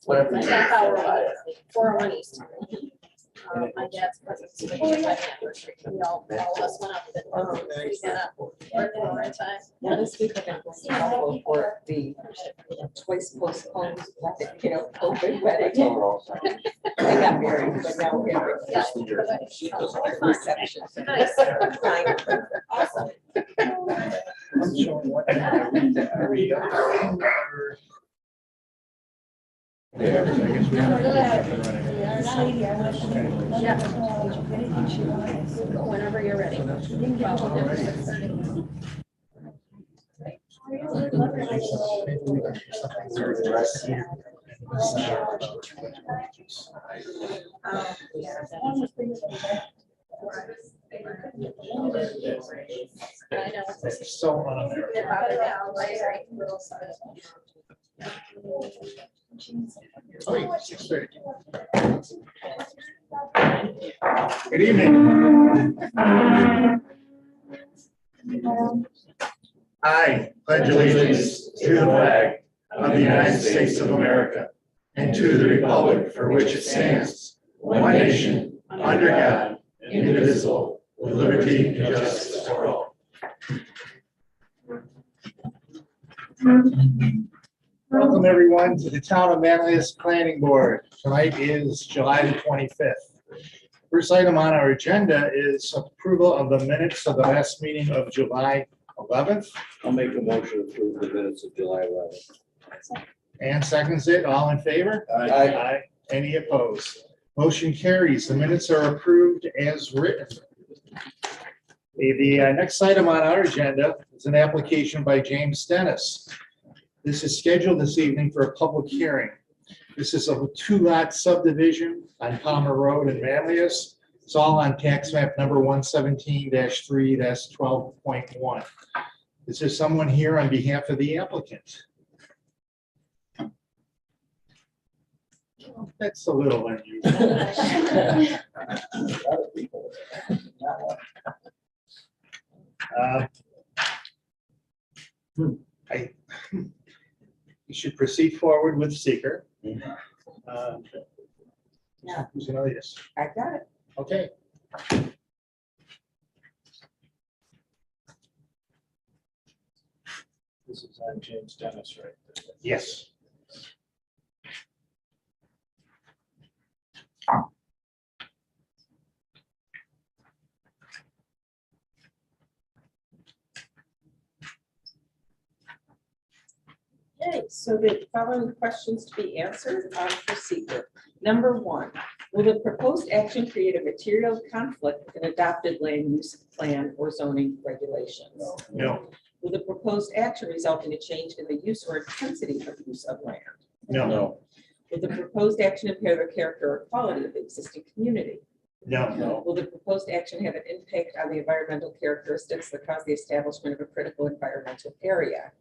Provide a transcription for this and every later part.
My half hour, 401 East. My dad's cousin's 55th anniversary. All of us went up and we got up right at the right time. Yeah, this week I'm going for the twice postponed, COVID wedding. I got married, but now we're having reception. Nice. Awesome. I'm showing what are we Yeah. Whenever you're ready. I know. so un-American. Oh, 6:30. Good evening. I pledge allegiance to the flag of the United States of America and to the republic for which it stands, one nation, under God, indivisible, with liberty and justice for all. Welcome, everyone, to the Town of Manlius Planning Board. Tonight is July the 25th. First item on our agenda is approval of the minutes of the last meeting of July 11th. I'll make a motion to approve the minutes of July 11th. And seconds it. All in favor? Aye. Any opposed? Motion carries. The minutes are approved as written. The next item on our agenda is an application by James Dennis. This is scheduled this evening for a public hearing. This is a two-lot subdivision on Palmer Road in Manlius. It's all on tax map number 117-3-12.1. Is there someone here on behalf of the applicant? That's a little unusual. You should proceed forward with seeker. Yeah. Who's gonna lead us? I got it. Okay. This is on James Dennis, right? Yes. Okay, so the following questions to be answered for seeker. Number one, will the proposed action create a material conflict with an adopted land use plan or zoning regulations? No. Will the proposed action result in a change in the use or intensity of use of land? No. Will the proposed action impair the character or quality of the existing community? No. Will the proposed action have an impact on the environmental characteristics that cause the establishment of a critical environmental area?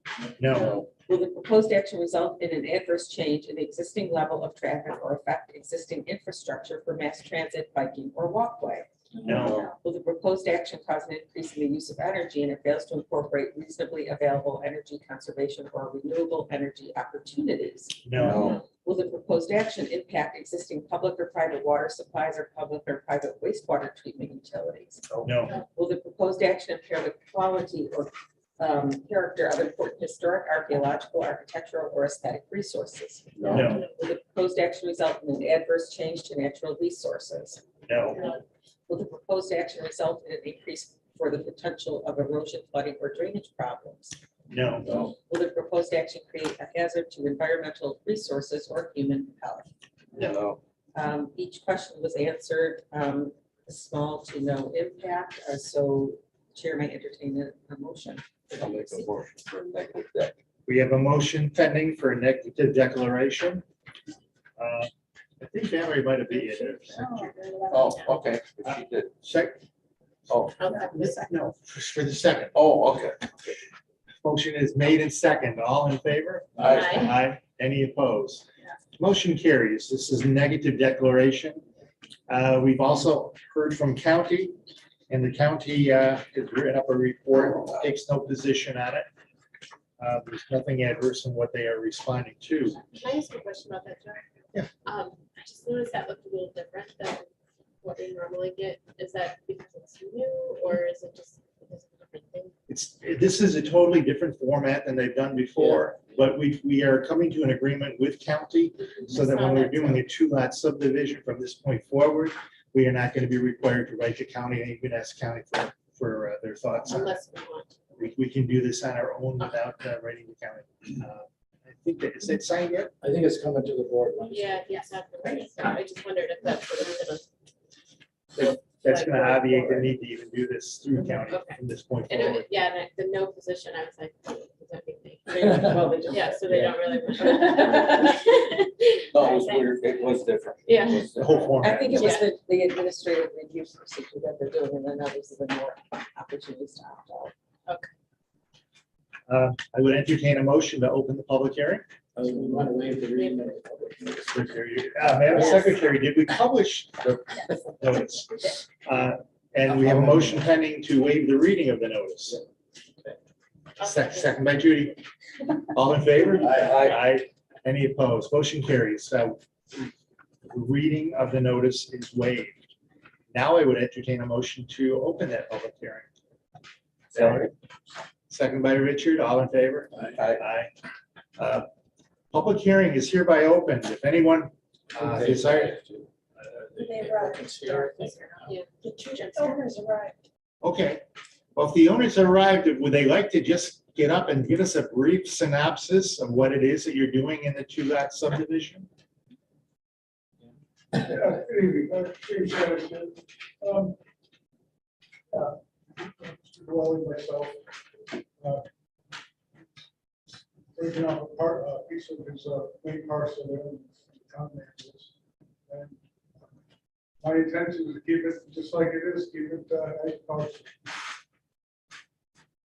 No. Will the proposed action result in an adverse change in the existing level of traffic or affect existing infrastructure for mass transit, biking, or walkway? No. Will the proposed action cause an increase in the use of energy and it fails to incorporate reasonably available energy conservation or renewable energy opportunities? No. Will the proposed action impact existing public or private water supplies or public or private wastewater treatment utilities? No. Will the proposed action impair the quality or character of important historic, archaeological, architectural, or aesthetic resources? No. Will the proposed action result in an adverse change to natural resources? No. Will the proposed action result in an increase for the potential of erosion, flooding, or drainage problems? No. Will the proposed action create a hazard to environmental resources or human health? No. Each question was answered, small to no impact, so Chair may entertain a motion. I'll make a motion for a negative deck. We have a motion pending for a negative declaration. I think Valerie might have beat it. Oh, okay. She did. Second. Oh, No, for the second. oh, okay. Motion is made in second. All in favor? Aye. Aye. Any opposed? Motion carries. This is a negative declaration. We've also heard from county, and the county has written up a report, takes no position on it. There's nothing adverse in what they are responding to. Can I ask a question about that, John? I just noticed that looked a little different than what we normally get. Is that because it's new or is it just because of a different thing? This is a totally different format than they've done before, but we are coming to an agreement with county so that when we're doing a 2-lot subdivision from this point forward, we are not going to be required to write to county and even ask county for their thoughts on it. Unless we want. We can do this on our own without writing to county. I think that, is it signed yet? I think it's coming to the board. Wednesday. Yeah, yes, afterwards. So I just wondered if that's what it's That's going to obviate the need to even do this through county from this point gonna. forward. Yeah, and the no position, I was like, oh, does that mean they? Well, they just- Yeah, so they don't really. No, it was weird. It was different. Yeah. It was The whole different. format. I think it was the administrative review procedure that they're doing, and then others have been more opportunities to opt out. I would entertain a motion to open the public hearing. We want to waive the reading of the public notice. Madam Yes. Secretary, did we publish the notice? And we have a motion pending to waive the reading of the notice. Second by Judy. All in favor? Aye. Any opposed? Motion carries. So the reading of the notice is waived. Now I would entertain a motion to open that public hearing. Second by Richard. All in favor? Aye. Public hearing is hereby opened. If anyone desires. The two owners arrived. Okay. Well, if the owners arrived, would they like to just get up and give us a brief synopsis of what it is that you're doing in the 2-lot subdivision? Myself. Taking off a part, piece of his main parcel there in Manlius. And my intention is to keep it just like it is, keep it as parcel.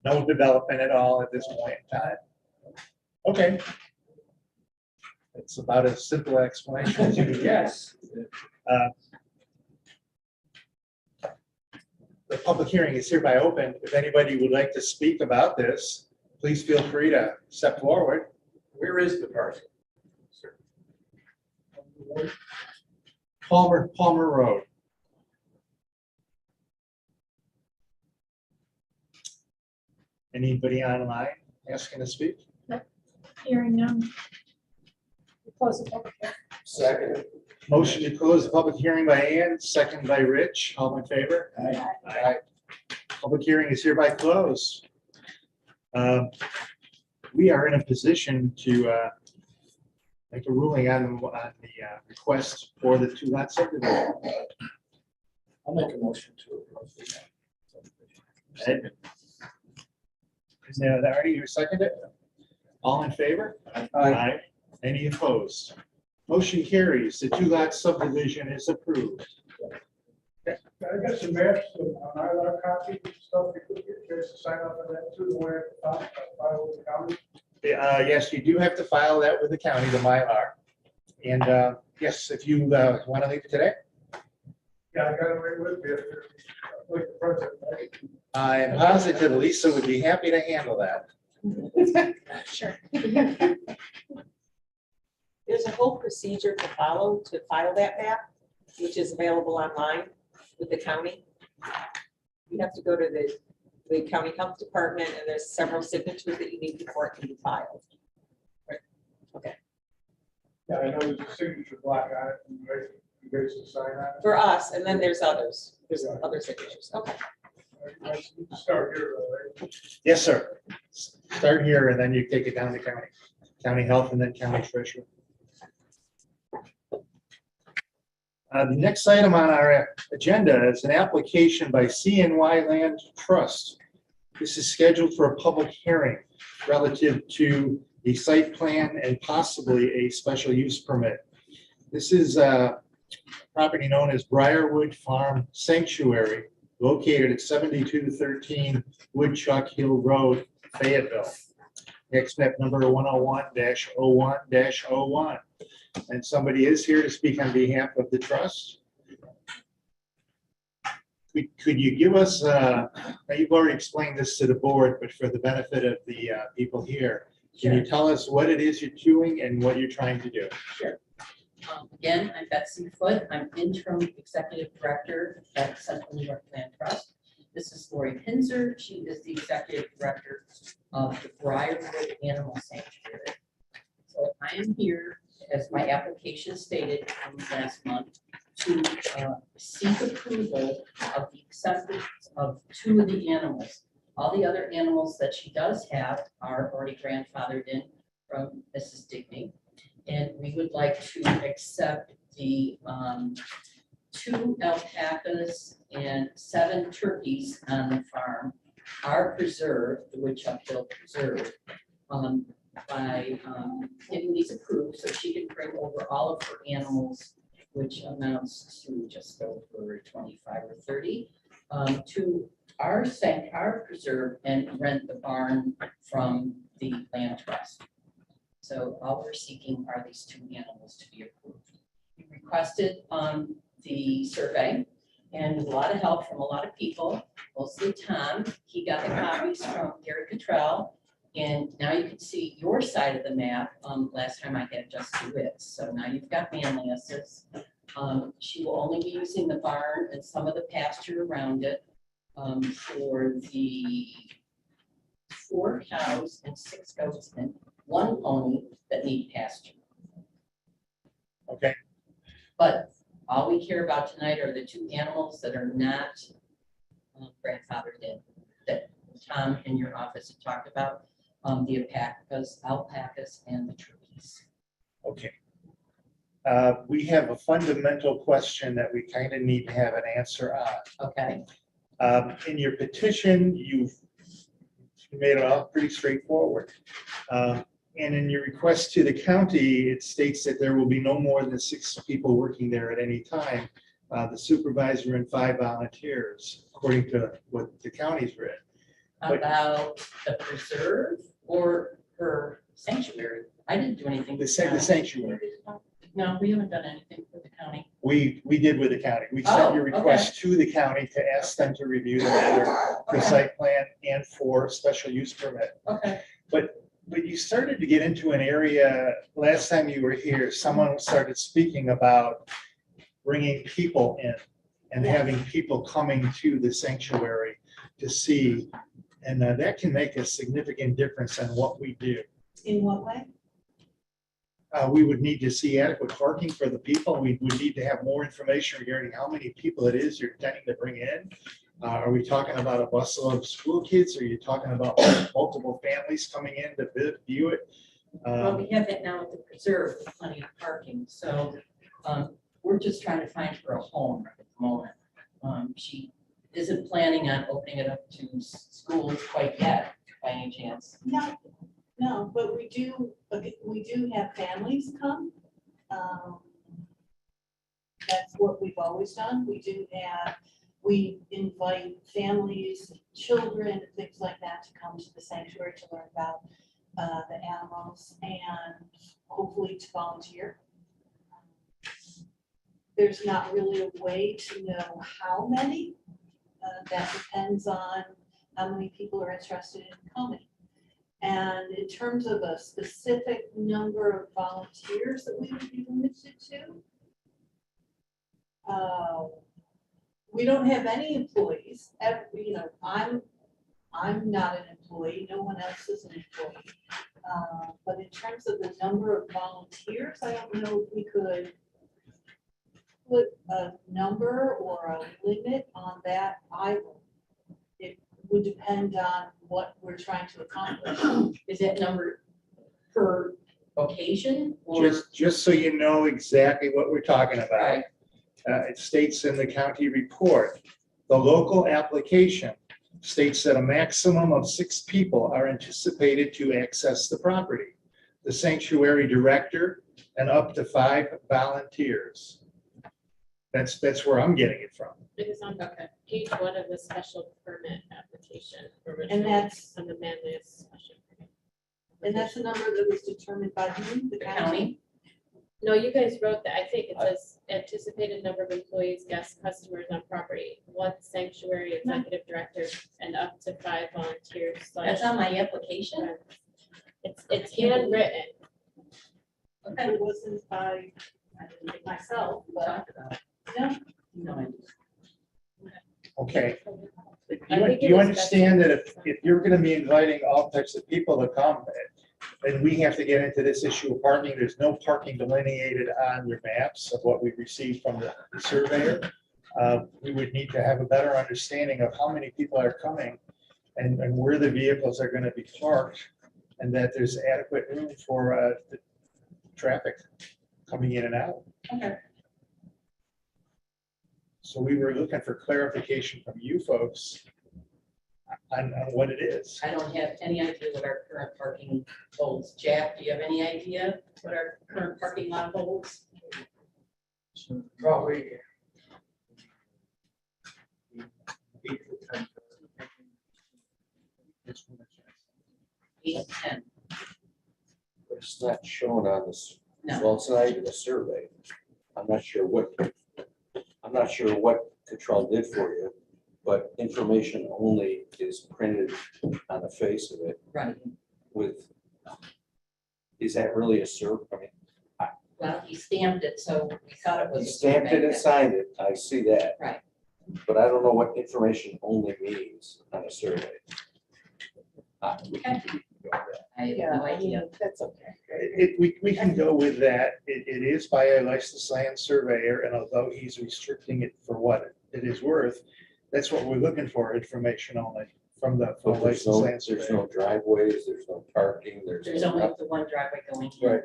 No development at all at this point in time. Okay. It's about as simple explanation as you can get. The public hearing is hereby open. If anybody would like to speak about this, please feel free to step forward. Where is the parcel? Palmer Road. Anybody online asking to speak? Hearing none. Close the public hearing. Second. Motion to close the public hearing by Ann, second by Rich. All in favor? Aye. Public hearing is hereby closed. We are in a position to make a ruling on the request for the 2-lot subdivision. I'll make a motion to approve the. Ed? Is that already you seconded? All in favor? Aye. Any opposed? Motion carries. The 2-lot subdivision is approved. I got some maps on Mylar copy and stuff. You could get guys to sign up on that too, where at the top, file with the county. Yes, you do have to file that with the county, the Mylar. And yes, if you want to leave it today, Yeah, I got it right with me. Like the president, right? I am positive Lisa would be happy to handle that. Sure. There's a whole procedure to follow to file that map, which is available online with the county. You have to go to the county health department, and there's several signatures that you need before it can be filed. Yeah, I know there's a signature block on it. And you guys can sign on it. For us, and then there's others. There's other signatures. Okay. Let's start here, right? Yes, sir. Start here and then you take it down to county health and then county treasurer. The next item on our agenda is an application by CNY Land Trust. This is scheduled for a public hearing relative to the site plan and possibly a special use permit. This is a property known as Briarwood Farm Sanctuary, located at 7213 Woodchuck Hill Road, Fayetteville. Next map number 101-01-01. And somebody is here to speak on behalf of the trust. Could you give us, now you've already explained this to the board, but for the benefit of the people here, can you tell us what it is you're doing and what you're trying to do? Sure. Again, I'm Betsy Foote. I'm interim executive director at Central New York Land Trust. This is Lori Pinzer. She is the executive director of the Briarwood Animal Sanctuary. So I am here, as my application stated from last month, to seek approval of the acceptance of 2 of the animals. All the other animals that she does have are already grandfathered in from Mrs. Digney. And we would like to accept the 2 alpacas and 7 turkeys on the farm are preserved, the Woodchuck Hill Preserve, by getting these approved so she can bring over all of her animals, which amounts to just over 25 or 30, to our preserve and rent the barn from the land trust. So all we're seeking are these 2 animals to be approved. We requested the survey and with a lot of help from a lot of people, mostly Tom. He got the copies from Gary Cottrell. And now you can see your side of the map. Last time I had just 2 bits. So now you've got Manlius's. She will only be using the barn and some of the pasture around it for the 4 cows and 6 goats and 1 pony that need pasture. Okay, But all we care about tonight are the 2 animals that are not grandfathered in, that Tom in your office had talked about, the alpacas and the turkeys. okay. We have a fundamental question that we kind of need to have an answer on. Okay, In your petition, you've made it all pretty straightforward. And in your request to the county, it states that there will be no more than 6 people working there at any time, the supervisor and 5 volunteers, according to what the county's read. about the preserve or her sanctuary? I didn't do anything. The with the county. sanctuary, No, we haven't done anything for the county. we did with the county. We Oh, sent your request to the county to ask them to review the matter for Okay. site plan and for special use permit. Okay, But you started to get into an area, last time you were here, someone started speaking about bringing people in and having people coming to the sanctuary to see. And that can make a significant difference in what we do. In what way? We would need to see adequate parking for the people. We would need to have more information regarding how many people it is you're intending to bring in. Are we talking about a bustle of school kids? Are you talking about multiple families coming in to view it? well, we have that now at the preserve, with plenty of parking, so we're just trying to find her a home at the moment. She isn't planning on opening it up to schools quite yet, by any chance. No, but we do have families come. That's what we've always done. We invite families, children, things like that to come to the sanctuary to learn about the animals and hopefully to volunteer. There's not really a way to know how many. That depends on how many people are interested in coming. And in terms of a specific number of volunteers that we would be limited to, we don't have any employees. I'm not an employee. No one else is an employee. But in terms of the number of volunteers, I don't know if we could put a number or a limit on that either. It would depend on what we're trying to accomplish. Is that number per occasion or? Just so you know exactly what we're talking about. Right. It states in the county report, the local application states that a maximum of 6 people are anticipated to access the property. The sanctuary director and up to 5 volunteers. That's where I'm getting it from. It is on page 1 of the special permit application. And that's, on the Manlius special permit. and that's a number that was determined by whom? The county? No, you guys wrote that. I think it says anticipated number of employees, guests, customers on property, 1 sanctuary executive director, and up to 5 volunteers. That's on my application? It's handwritten. Okay. It wasn't by, I didn't think myself, We but, talked about it. yeah. No, I didn't. Okay. I think Do it you was understand that if you're gonna be inviting all types of people to come, then we have to get into this issue of parking? There's no parking delineated on your maps of what we received from the surveyor. We would need to have a better understanding of how many people are coming and where the vehicles are gonna be parked, and that there's adequate room for the traffic coming in and out. Okay. So we were looking for clarification from you folks on what it is. I don't have any idea what our current parking holds. Jack, do you have any idea what our current parking lot holds? Probably. 8 to 10. 8 to 10. But it's not shown on this, No. well, it's not even a survey. I'm not sure what Control did for you, but information only is printed on the face of it Right. with, is that really a survey? I mean, Well, he stamped it, so we thought it was. he a stamped it survey. and signed it, I see that. Right. But I don't know what information only means on a survey. Okay. I have no idea. That's okay. We can go with that. It is by a licensed land surveyor, and although he's restricting it for what it is worth, that's what we're looking for, information only from the But there's licensed no, land there's surveyor. no driveways, there's no parking, There's there's only no. the one driveway going in. Right.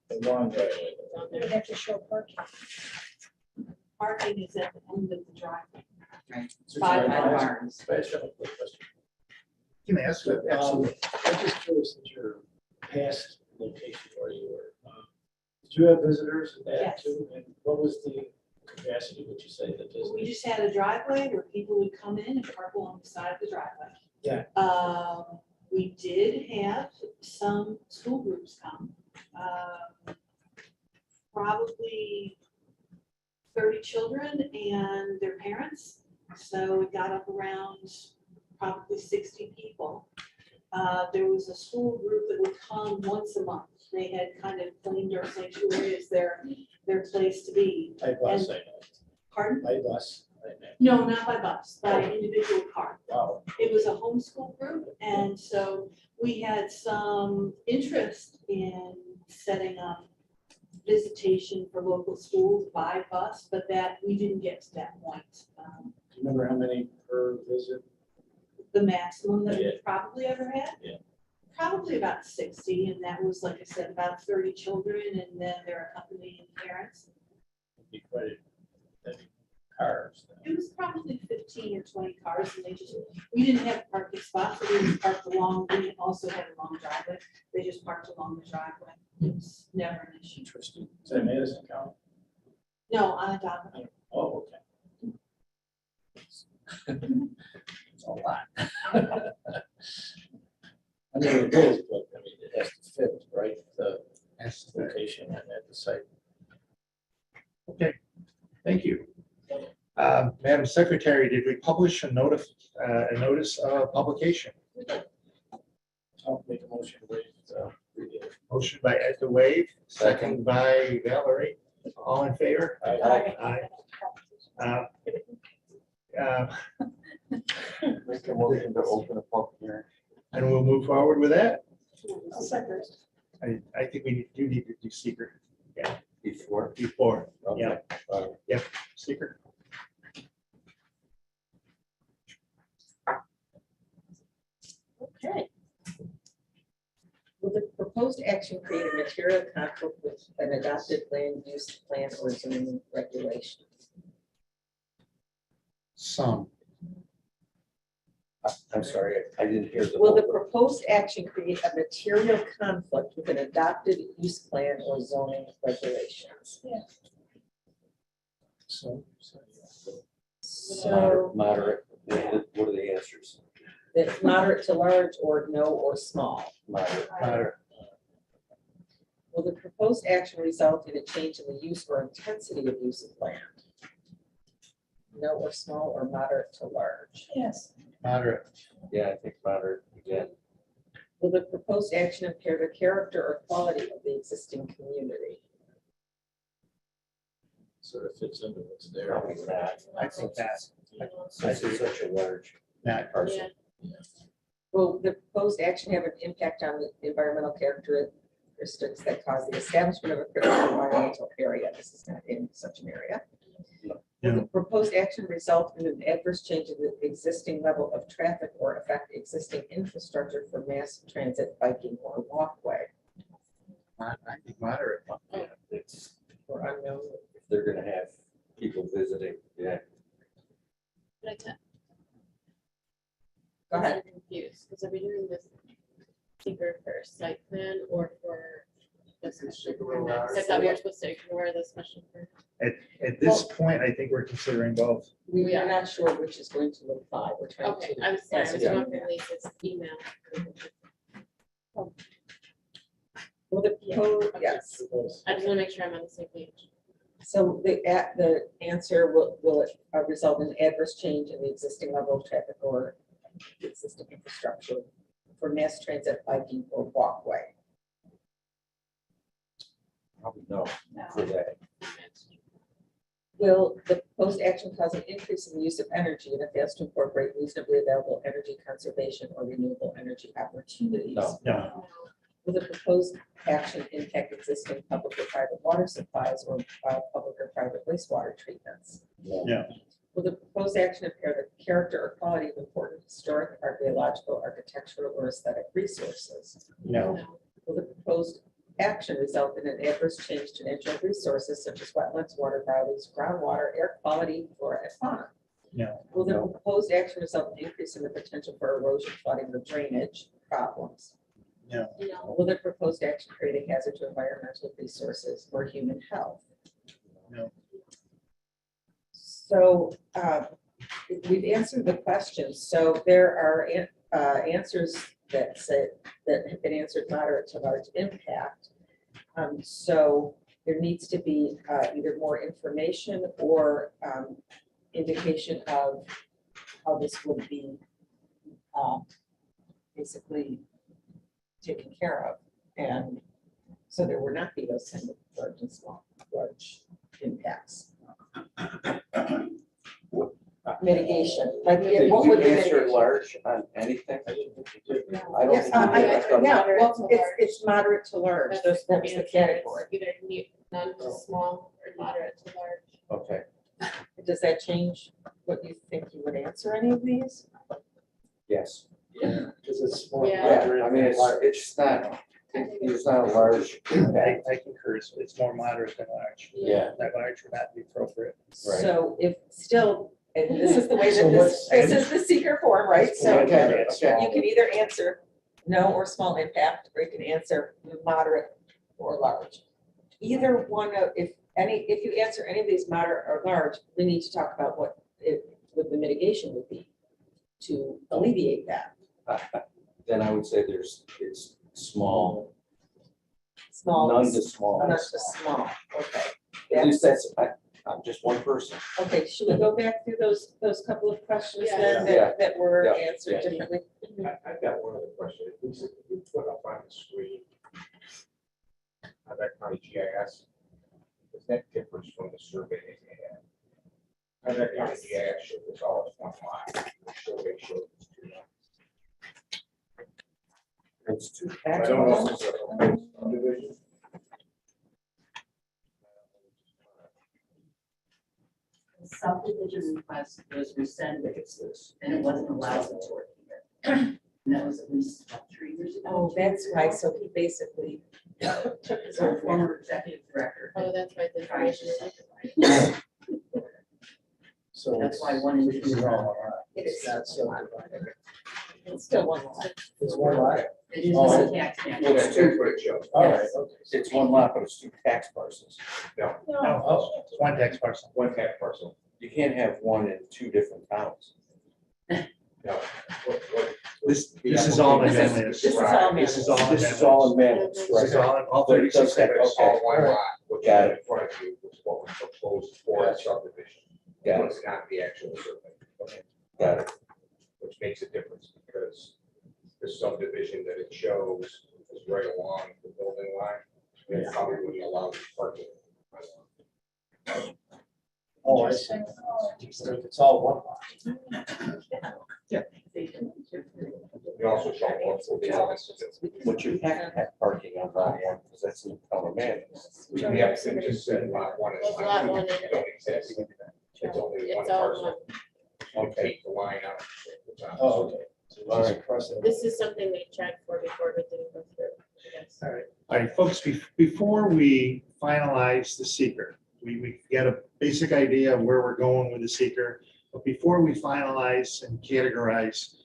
The long driveway. They have to show parking. Parking is at the end of the driveway. Five Can I mile ask- barns. can I ask you a quick question? You can ask that, absolutely. I'm just curious at your past location where you were. Did you have visitors at that Yes. too? And what was the capacity, would you say, that We visitors? just had a driveway where people would come in and park along the side of the driveway. Yeah. We did have some school groups come. Probably 30 children and their parents. So it got up around probably 60 people. There was a school group that would come once a month. They had kind of claimed our sanctuary as their place to be. By bus, I know. Pardon? By bus, I know. No, not by bus, by individual car. Wow. It was a homeschool group, and so we had some interest in setting up visitation for local schools by bus, but that, we didn't get to that point. Do you remember how many per visit? The maximum that Yeah. we probably ever had? Yeah. Probably about 60, and that was, like I said, about 30 children, and then their accompanying parents. It'd be quite many cars. It was probably 15 or 20 cars, and we didn't have parking spots, so we just parked along, we also had a long driveway. They just parked along the driveway. It was never an issue. Interesting. Is that Madison County? No, on a dock. Oh, okay. It's a lot. I mean, it is, but I mean, it has to fit, right, the location and at the site. Okay, thank you. Madam Secretary, did we publish a notice of publication? I'll make a motion to waive the reading. Motion by Ed to waive, second by Valerie. All in favor? Aye. Aye. Make a motion to open a public hearing. And we'll move forward with that. I'll second. I think we do need to do secret Before. Yeah, Okay. secret. Okay. Will the proposed action create a material conflict with an adopted land use plan or zoning regulations? Some. I'm sorry, I didn't hear the. Will the proposed action create a material conflict with an adopted use plan or zoning regulations? So. So Moderate, what are the answers? that's moderate to large or no or small. Moderate. Matter. Will the proposed action result in a change in the use or intensity of use of land? No or small or moderate to large. Yes. Moderate. Yeah, I think moderate again. Will the proposed action impair the character or quality of the existing community? sort of fits into what's there. Probably not. I think that, Since it's such a large that parcel. Will the proposed action have an impact on the environmental characteristics that cause the establishment of a critical environmental area? This is not in such an area. Will the proposed action result in an adverse change in the existing level of traffic or affect existing infrastructure for mass transit, biking, or walkway? I think moderate. It's, Or unknown? if they're gonna have people visiting, yeah. But I can't. Go ahead. I'm confused, because are we doing this secret for site plan or for the special permit? 'Cause I thought we were supposed to ignore the special permit. At this point, I think we're considering both. We are not sure which is going to apply. We're trying Okay, to. I'm sorry, I was Yeah. wondering Lisa's email. Will the proposed, yes. I just want to make sure I'm on the same page. So the answer will it result in adverse change in the existing level of traffic or existing infrastructure for mass transit, biking, or walkway? Probably no for that. Will the proposed action cause an increase in the use of energy and it fails to incorporate reasonably available energy conservation or renewable energy opportunities? No. No, Will the proposed action impact existing public or private water supplies or public or private wastewater treatments? no, Will the proposed action impair the character or quality of important historic, archaeological, architectural, or aesthetic resources? no, Will the proposed action result in an adverse change to natural resources such as wetlands, water bodies, groundwater, air quality, flora, and fauna? no, Will the No. proposed action result in increase in the potential for erosion, flooding, or drainage problems? no, No. Will the proposed action create a hazard to environmental resources or human health? no. So we've answered the questions. So there are answers that say that have been answered moderate to large impact. So there needs to be either more information or indication of how this would be basically taken care of. And so there will not be those kind of large and small, large impacts. Mitigation, like Did what you would be answer mitigation? large on anything? I don't Yes, think you did. yeah, well, it's moderate to large, That's that was the answer. category. It's Either none to small or moderate to large. Okay, Does that change what you think you would answer any of these? yes. Yeah, because it's more. Yeah. Yeah, I mean, it's not, it's not a large impact. I concur, it's more moderate than large. Yeah. That large would not be appropriate. Right. So if still, and this is the way So that what's- this is the seeker form, right? So Okay, you can either answer no or small impact, or you can answer moderate or large. Either one of, if you answer any of these moderate or large, we need to talk about what the mitigation would be to alleviate that. Then I would say it's small, Small. none to small. Not just small, okay. At least I'm just one person. Okay, should we go back through those couple of questions then Yeah. that were Yeah. answered Yeah. differently? I've got one other question. If we put up on the screen, that county GIS, is that different from the survey they had? That county GIS shows it's all as one line. The survey shows it's two lines. It's two I tax don't know parcels. if it's a subdivision. The subdivision request was rescinded, and it wasn't allowed to work here. And that was at least about 3 years ago. Oh, that's right, so he basically took his Our own former executive director. Oh, that's right, the tried to information. subdivide. So That's why one is. Which is all right. It is That's still so- It's still one lot. It's one lot. It is Oh. a tax map. It's That's two, what it shows. All right, okay. it's one lot, but it's two tax parcels. No, it's one tax parcel. One tax parcel. You can't have one in two different towns. No. What- This is all in This is- Manlius. this is all This is all in This is all in Manlius. Manlius, This is right? all in all But it 36 does have- acres. It's all one lot, what you Got got in front of you was what was proposed for a subdivision. Got it. Was not the actual survey. Got it. Which makes a difference because the subdivision that it shows is right along the building line. It probably wouldn't allow the parking. Oh, I see. So it's all one lot. You also shall also be honest. What you have to have parking on lot one, because that's in counter Manlius. We have to just said lot one is. Lot one. Don't exist. It's only one It's all parcel. Okay. Take the line out. It's on. Oh, okay. So All just right. across it. This is something we checked for before, but didn't go through. Yes. All right. All right, folks, before we finalize the seeker, we get a basic idea of where we're going with the seeker. But before we finalize and categorize,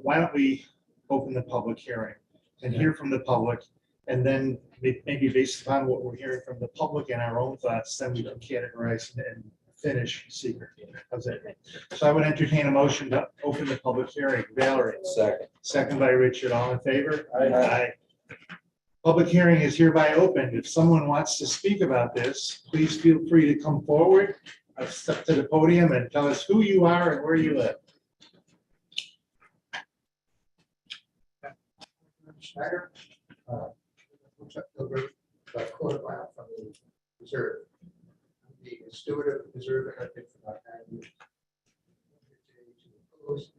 why don't we open the public hearing and hear from the public? And then maybe based upon what we're hearing from the public and our own thoughts, then we can categorize and finish seeker. How's that? So I would entertain a motion to open the public hearing. Valerie, Second. second by Richard, all in favor? Aye. Public hearing is hereby opened. If someone wants to speak about this, please feel free to come forward, step to the podium and tell us who you are and where you live. Schneider, about quarter mile from the reserve. I'm the steward of the reserve and I've been for about 9 years. To oppose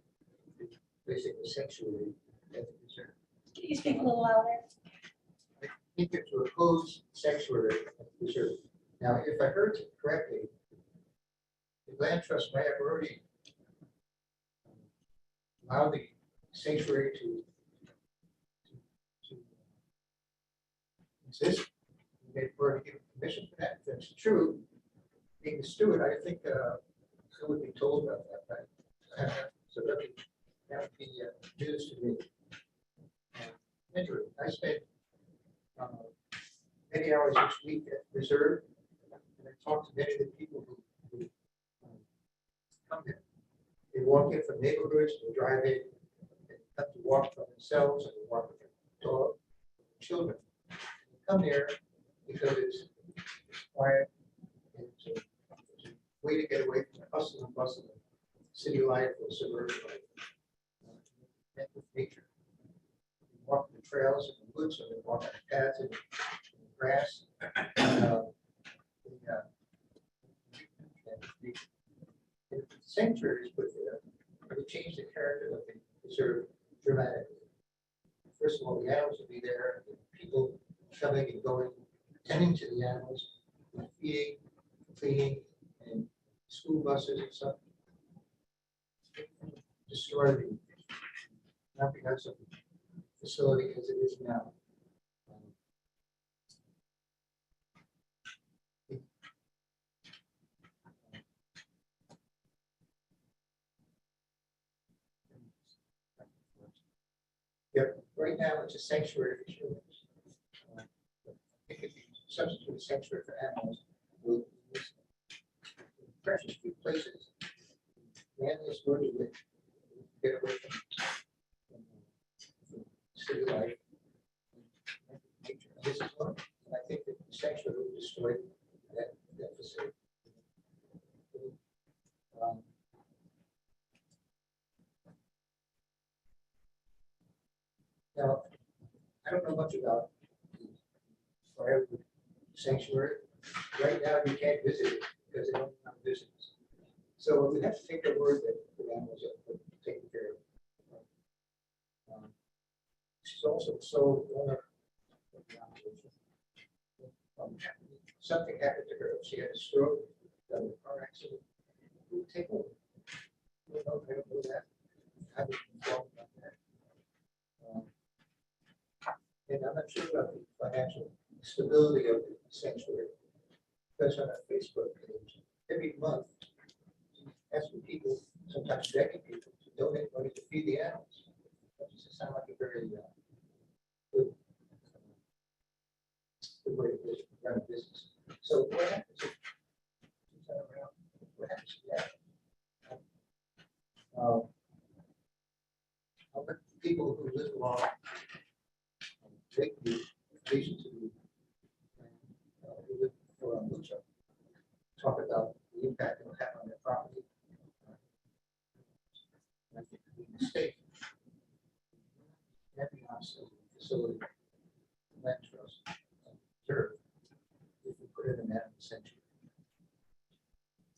the basic sanctuary at the reserve. Can you speak a little louder? I think that to oppose sanctuary at the reserve. Now, if I heard you correctly, the land trust may have already allowed the sanctuary to exist. They've already given permission for that. If that's true, being the steward, I think I would be told about that. Right? So that would be news to me. Anyway, I spent many hours each week at reserve, and I talked to many of the people who come there. They walk in from neighborhoods, they drive in, they have to walk by themselves, and they walk with their dog, children. They come there because it's quiet, and it's a way to get away from the hustle and bustle of city life or suburban life. And with nature. They walk the trails in the woods, or they walk on the paths in the grass. The sanctuary is put there, it would change the character of the reserve dramatically. First of all, the animals would be there, the people coming and going, tending to the animals, feeding, cleaning, and school buses and stuff. Destroy the comprehensive facility as it is now. Yep, right now it's a sanctuary for humans. It could be substitute a sanctuary for animals. Precious few places. Manlius where to live. Get away from city life. Nature. This is one. And I think that the sanctuary will destroy that facility. Now, I don't know much about the firewood sanctuary. Right now, you can't visit it because they don't have visitors. So we have to take the word that the animals are taken care of. She's also sole owner of the operation. Something happened to her. She had a stroke, got in a car accident. We would take over. We don't know that. I was involved about that. And I'm not sure about the financial stability of the sanctuary. Because on our Facebook page, every month, asking people, sometimes begging people to donate money to feed the animals. That doesn't sound like a very good way to run a business. So what happens if what happens to that? I'll let people who live along take the reason to live for a mucho. Talk about the impact it will have on their property. I think the mistake. Every facility, land trust, reserve, if we put it in that century.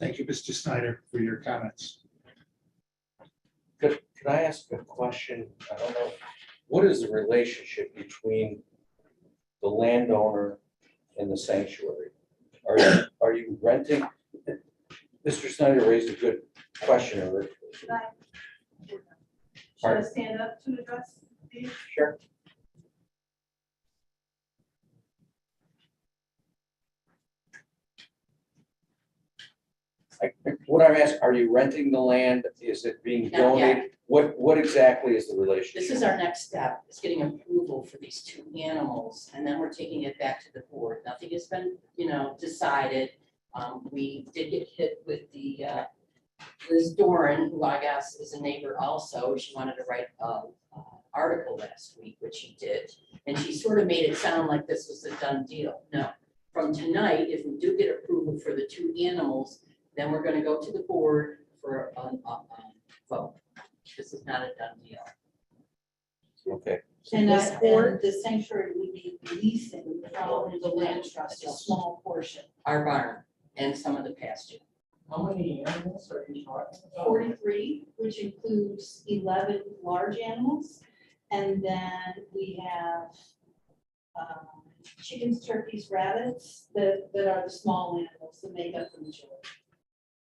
Thank you, Mr. Snyder, for your comments. Could I ask a question? I don't know. What is the relationship between the landowner and the sanctuary? Are you renting? Mr. Snyder raised a good question. Should I stand up to address these? Sure. What I'm asking, are you renting the land? Is it being Not yet. donated? What exactly is the relationship? This is our next step, is getting approval for these two animals, and then we're taking it back to the board. Nothing has been, decided. We did get hit with the, Liz Doran, who I guess is a neighbor also. She wanted to write an article last week, which she did. And she sort of made it sound like this was a done deal. No, from tonight, if we do get approval for the two animals, then we're gonna go to the board for a vote. This is not a done deal. Okay. And This board- the sanctuary would be leasing from the land trust a small portion. Our barn and some of the pasture. How many animals are you talking about? 43, which includes 11 large animals. And then we have chickens, turkeys, rabbits that are the small animals that make up the majority.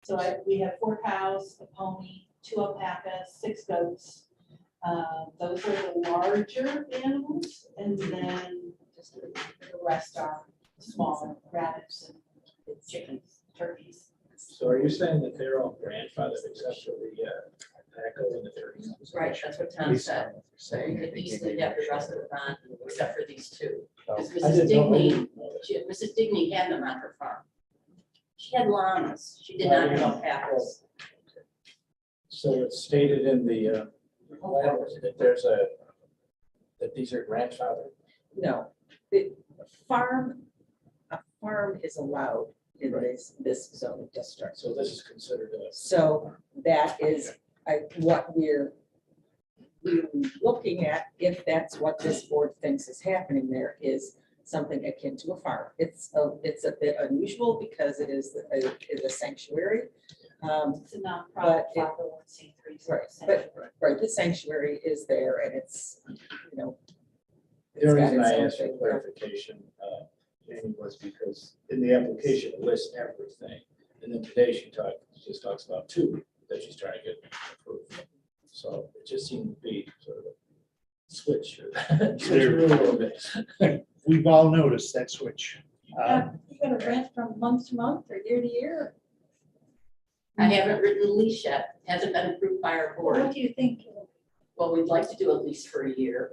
So we have 4 cows, a pony, 2 alpacas, 6 goats. Those are the larger animals, and then just the rest are smaller rabbits and chickens, turkeys. So are you saying that they're all grandfathered except for the alpaca and the turkeys? Right, that's what Tom said. We could easily have the rest of the barn, except for these two. Because I Mrs. didn't know- I Digney, didn't know that. Mrs. Digney had them on her farm. She had llamas. She did not have alpacas. So it's stated in the letters that that these are grandfathered. No, a farm is allowed in this zoning district. So this is considered a. So that is what we're looking at, if that's what this board thinks is happening there, is something akin to a farm. It's a bit unusual because it is a sanctuary. It's a But nonprofit it- 501c3. Right, the sanctuary is there and it's, The only it's got reason its I own asked for thing. clarification, Jamie, was because in the application it lists everything. And then today she just talks about 2 that she's trying to get approved. So it just seemed to be sort of a switch or switch a little bit. We've all noticed that switch. You gotta rent from month to month or year to year. I haven't written the lease yet. Hasn't been approved by our What board. do you think? Well, we'd like to do a lease for a year.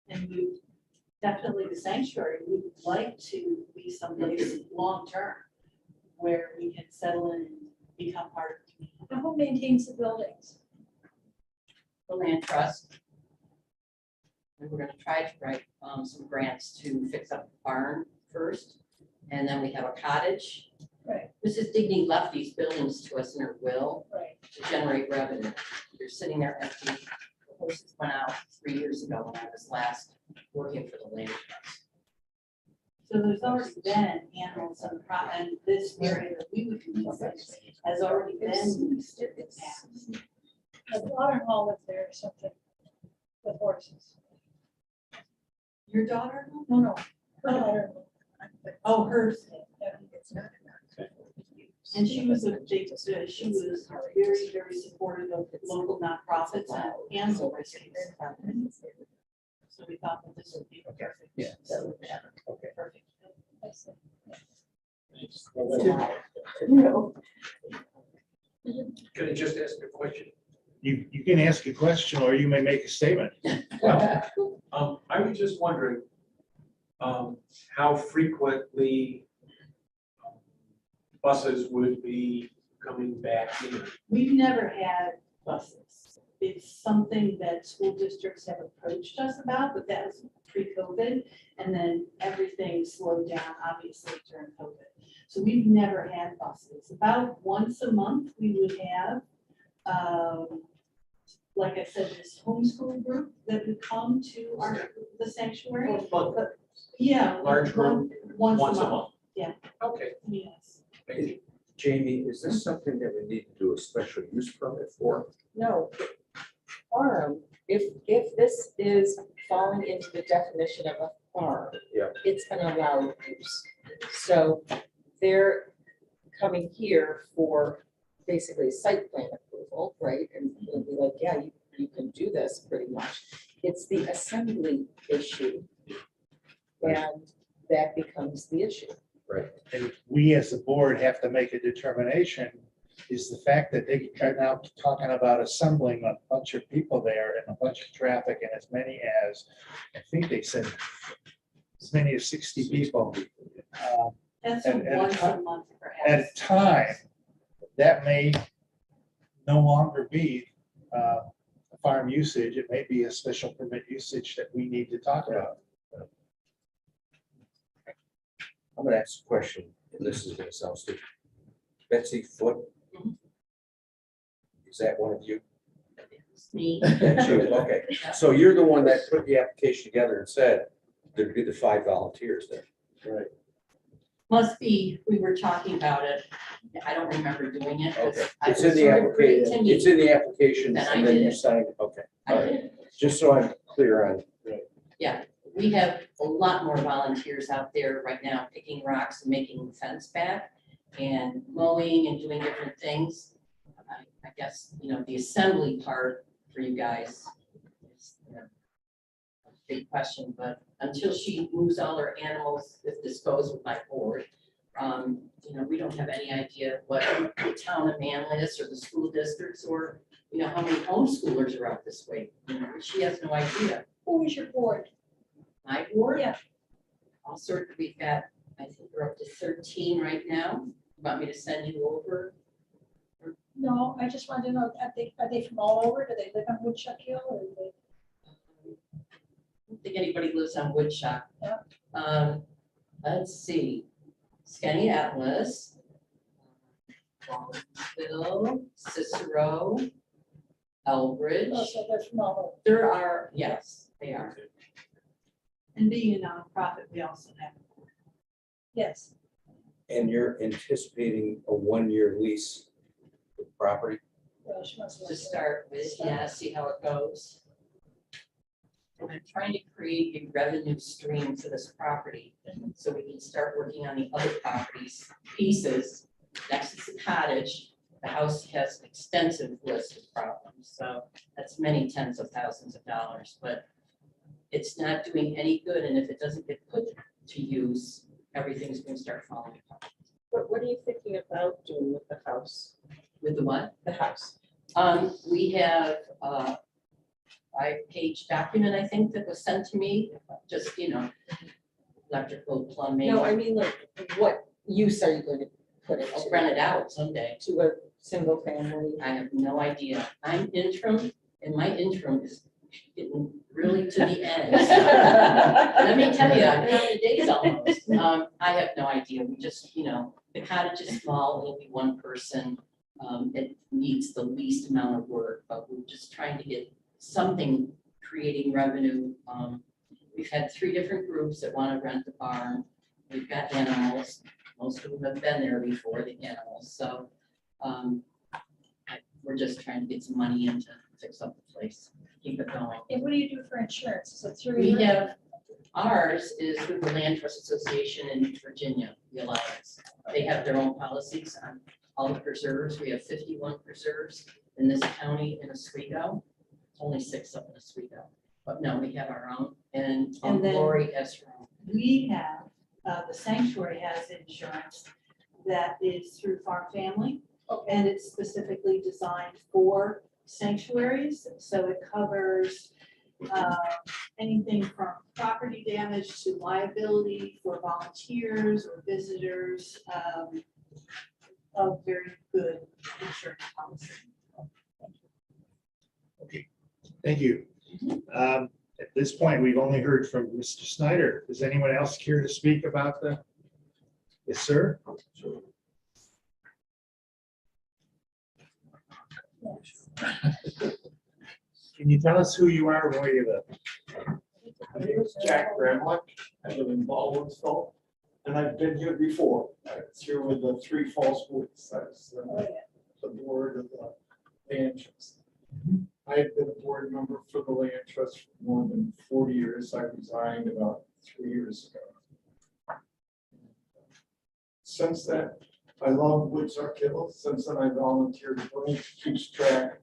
And we definitely the sanctuary, we would like to be someplace long-term where we can settle in and become part of the community. Who maintains the buildings? The land trust. We were gonna try to write some grants to fix up the barn first, and then we have a cottage. Right. Mrs. Digney left these buildings to us in her will Right. to generate revenue. They're sitting there empty. The horses went out 3 years ago when I was last working for the land trust. So there's already been animals on the and this area that we would use has already been used in the past. The water hall was there or something with horses. Your daughter? No. Her daughter. Oh, hers. It's not. And she was she was very, very supportive of local nonprofits and animal rescues. So we thought that this would be perfect. Yeah. So, Okay. perfect. Thanks. Can I just ask a question? You can ask a question or you may make a statement. I was just wondering, how frequently buses would be coming back in? We've never had buses. It's something that school districts have approached us about, but that was pre-COVID. And then everything slowed down, obviously, during COVID. So we've never had buses. About once a month, we would have, like I said, this homeschool group that would come to the sanctuary. Yeah. Large group, Once once a a month, month? yeah. Okay. Yes. Thank you. Jamie, is this something that we need to do a special use permit for? No. Farm, if this is falling into the definition of a farm. Yeah. It's an allowed use. So they're coming here for basically site plan approval, right? And they'll be like, yeah, you can do this pretty much. It's the assembly issue. And that becomes the issue. And we as the board have to make a determination, is the fact that they are now talking about assembling a bunch of people there and a bunch of traffic and as many as, I think they said, as many as 60 people. That's And- and once cut- a month At a perhaps. time, that may no longer be farm usage. It may be a special permit usage that we need to talk about. I'm gonna ask a question, and this is gonna sound stupid. Betsy Foot? Is that one of you? It's me. That's you, okay. So you're the one that put the application together and said there'd be the 5 volunteers there. Right. Must be, we were talking about it. I don't remember doing it. 'cause Okay. I It's was in the sort of pretty application, timid. it's in the application, Then I and then did you it. signed it, okay. I All right. did. Just so I'm clear on, Yeah, we have a lot more volunteers out there right now picking rocks and making the fence back and mowing and doing different things. I guess, the assembly part for you guys is a big question, but until she moves all her animals, if this goes with my board, we don't have any idea what the town of Manlius or the school districts or, how many homeschoolers are out this way. She has no idea. Who is your board? My board? Yeah. All sorts, we've got, I think we're up to 13 right now. Want me to send you over? No, I just wanted to know, are they from all over? Do they live on Woodchuck Hill or do they? I don't think anybody lives on Woodchuck. Yeah. Let's see. Skinny Atlas. Bill, Cicero, Elbridge. Oh, so they're from all over. There are, yes, they are. And being a nonprofit, we also have. Yes. and you're anticipating a 1-year lease of property? Well, she must To have- start with, yeah, see how it goes. And I'm trying to create a revenue stream for this property, so we can start working on the other properties, pieces. Next is the cottage. The house has an extensive list of problems, so that's many tens of thousands of dollars, but it's not doing any good, and if it doesn't get put to use, everything's gonna start falling apart. What are you thinking about doing with the house? With the what? The house? We have a 5-page document, I think, that was sent to me, just, electrical, plumbing. No, I mean, like, what use are you going to put it I'll to? rent it out someday. To a single family? I have no idea. I'm interim, and my interim is getting really to the end. Let me tell you, I'm counting the days almost. I have no idea. We just, the cottage is small, it'll be one person. It needs the least amount of work, but we're just trying to get something creating revenue. We've had 3 different groups that want to rent the barn. We've got animals. Most of them have been there before, the animals. So we're just trying to get some money in to fix up the place, keep it going. And what do you do for insurance? Is it through? We your- have, ours is with the Land Trust Association in Virginia, the Alliance. They have their own policies on all the preserves. We have 51 preserves in this county in Oswego. Only 6 up in Oswego. But no, we have our own, and And then- Lori has her own. We have, the sanctuary has insurance that is through Farm Family. And it's specifically designed for sanctuaries, so it covers anything from property damage to liability for volunteers or visitors. A very good insurance policy. Thank you. At this point, we've only heard from Mr. Snyder. Does anyone else care to speak about the? Yes, sir. Can you tell us who you are and where you live? My name is Jack Gramlich. I live in Baldwinsville. And I've been here before. I was here with the Three Falls Woods. I was the board of the land trust. I've been a board member for the land trust for more than 40 years. I resigned about 3 years ago. Since then, I love Woods Archivals. Since then, I volunteered. Bernie keeps track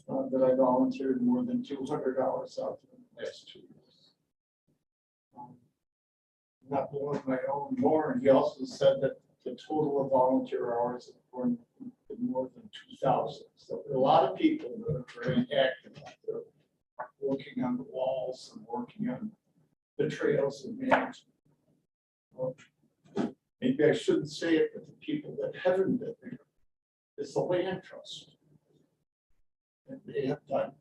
that I volunteered more than 200 hours out in the last 2 years. Not blowing my own horn. He also said that the total of volunteer hours have been more than 2,000. So there are a lot of people that are very active out there, working on the walls and working on the trails and management. Well, maybe I shouldn't say it, but the people that haven't been there is the land trust. And they have done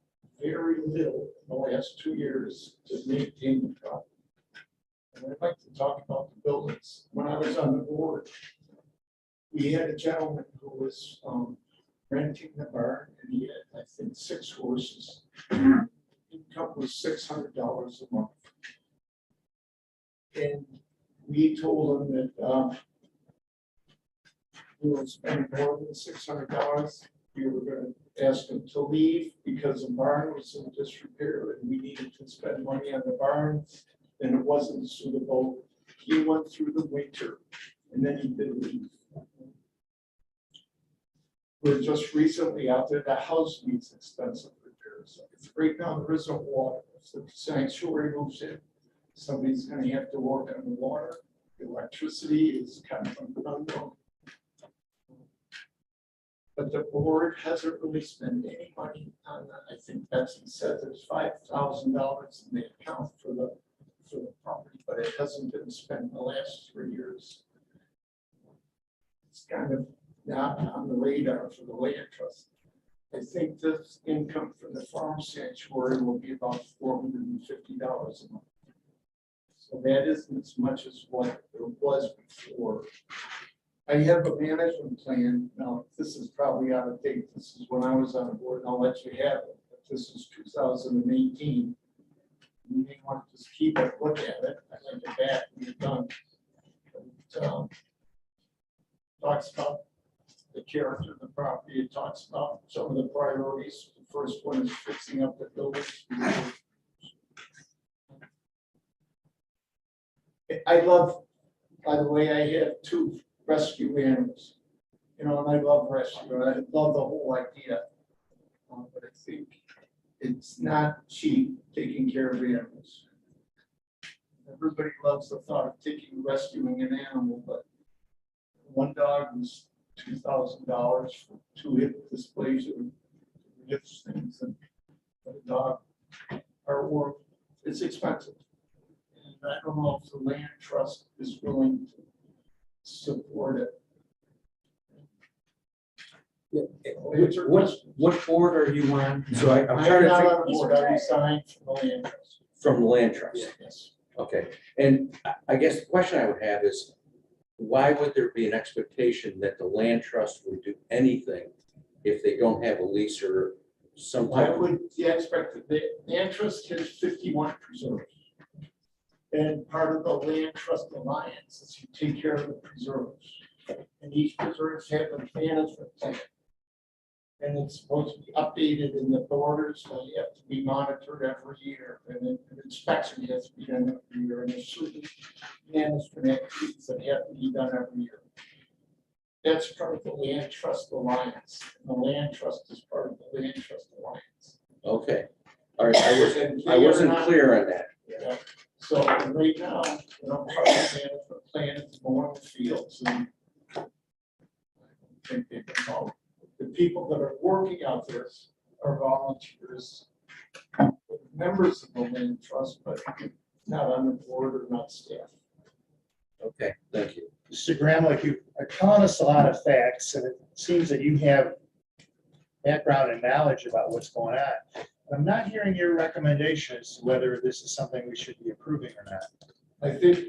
very little in the last 2 years to maintain the property. And I'd like to talk about the buildings. When I was on the board, we had a gentleman who was renting the barn, and he had, I think, 6 horses. Income was $600 a month. And we told him that we were spending more than $600. We were going to ask him to leave because the barn was in disrepair and we needed to spend money on the barn, and it wasn't suitable. He went through the winter and then he did leave. We're just recently out there, the house needs expensive repairs. Right now, there isn't water. If the sanctuary moves in, somebody's gonna have to work on the water. Electricity is kind of an unknown. But the board hasn't really spent any money on that. I think Betsy said there's $5,000 in the account for the property, but it hasn't been spent in the last 3 years. It's kind of not on the radar for the land trust. I think this income from the farm sanctuary will be about $450 a month. So that isn't as much as what it was before. I have a management plan. Now, this is probably out of date. This is when I was on the board, and I'll let you have it. But this is 2018. You may want to just keep it, look at it. I like it back when you're done. But, talks about the character of the property. It talks about some of the priorities. The first one is fixing up the buildings. I love, by the way, I have 2 rescue animals. You know, and I love rescue. I love the whole idea. But I think it's not cheap taking care of animals. Everybody loves the thought of rescuing an animal, but one dog was $2,000 for 2 hip dysplasia, hips things, and a dog are worth, it's expensive. And I don't know if the land trust is willing to support it. What board are you on? So I'm I'm trying to not think on the board. I resigned from the land trust. from the land trust. Yes. Okay, and I guess the question I would have is, why would there be an expectation that the land trust would do anything if they don't have a lease or some Why type of? would the expect that the land trust has 51 preserves? And part of the land trust alliance is you take care of the preserves. And each preserves have a management plan. And it's supposed to be updated in the borders, so you have to be monitored every year. And then an inspection has to be done every year, and there's certain management activities that have to be done every year. That's part of the land trust alliance. And the land trust is part of the land trust alliance. Okay, all right, I wasn't clear on that. Yeah. So right now, you know, part of the management plan is mowing the fields, and I don't think they can mow. The people that are working out there are volunteers, members of the land trust, but not on the board or not staff. Okay, thank you. Mr. Graham, like you are telling us a lot of facts, and it seems that you have background and knowledge about what's going on. I'm not hearing your recommendations whether this is something we should be approving or not. I think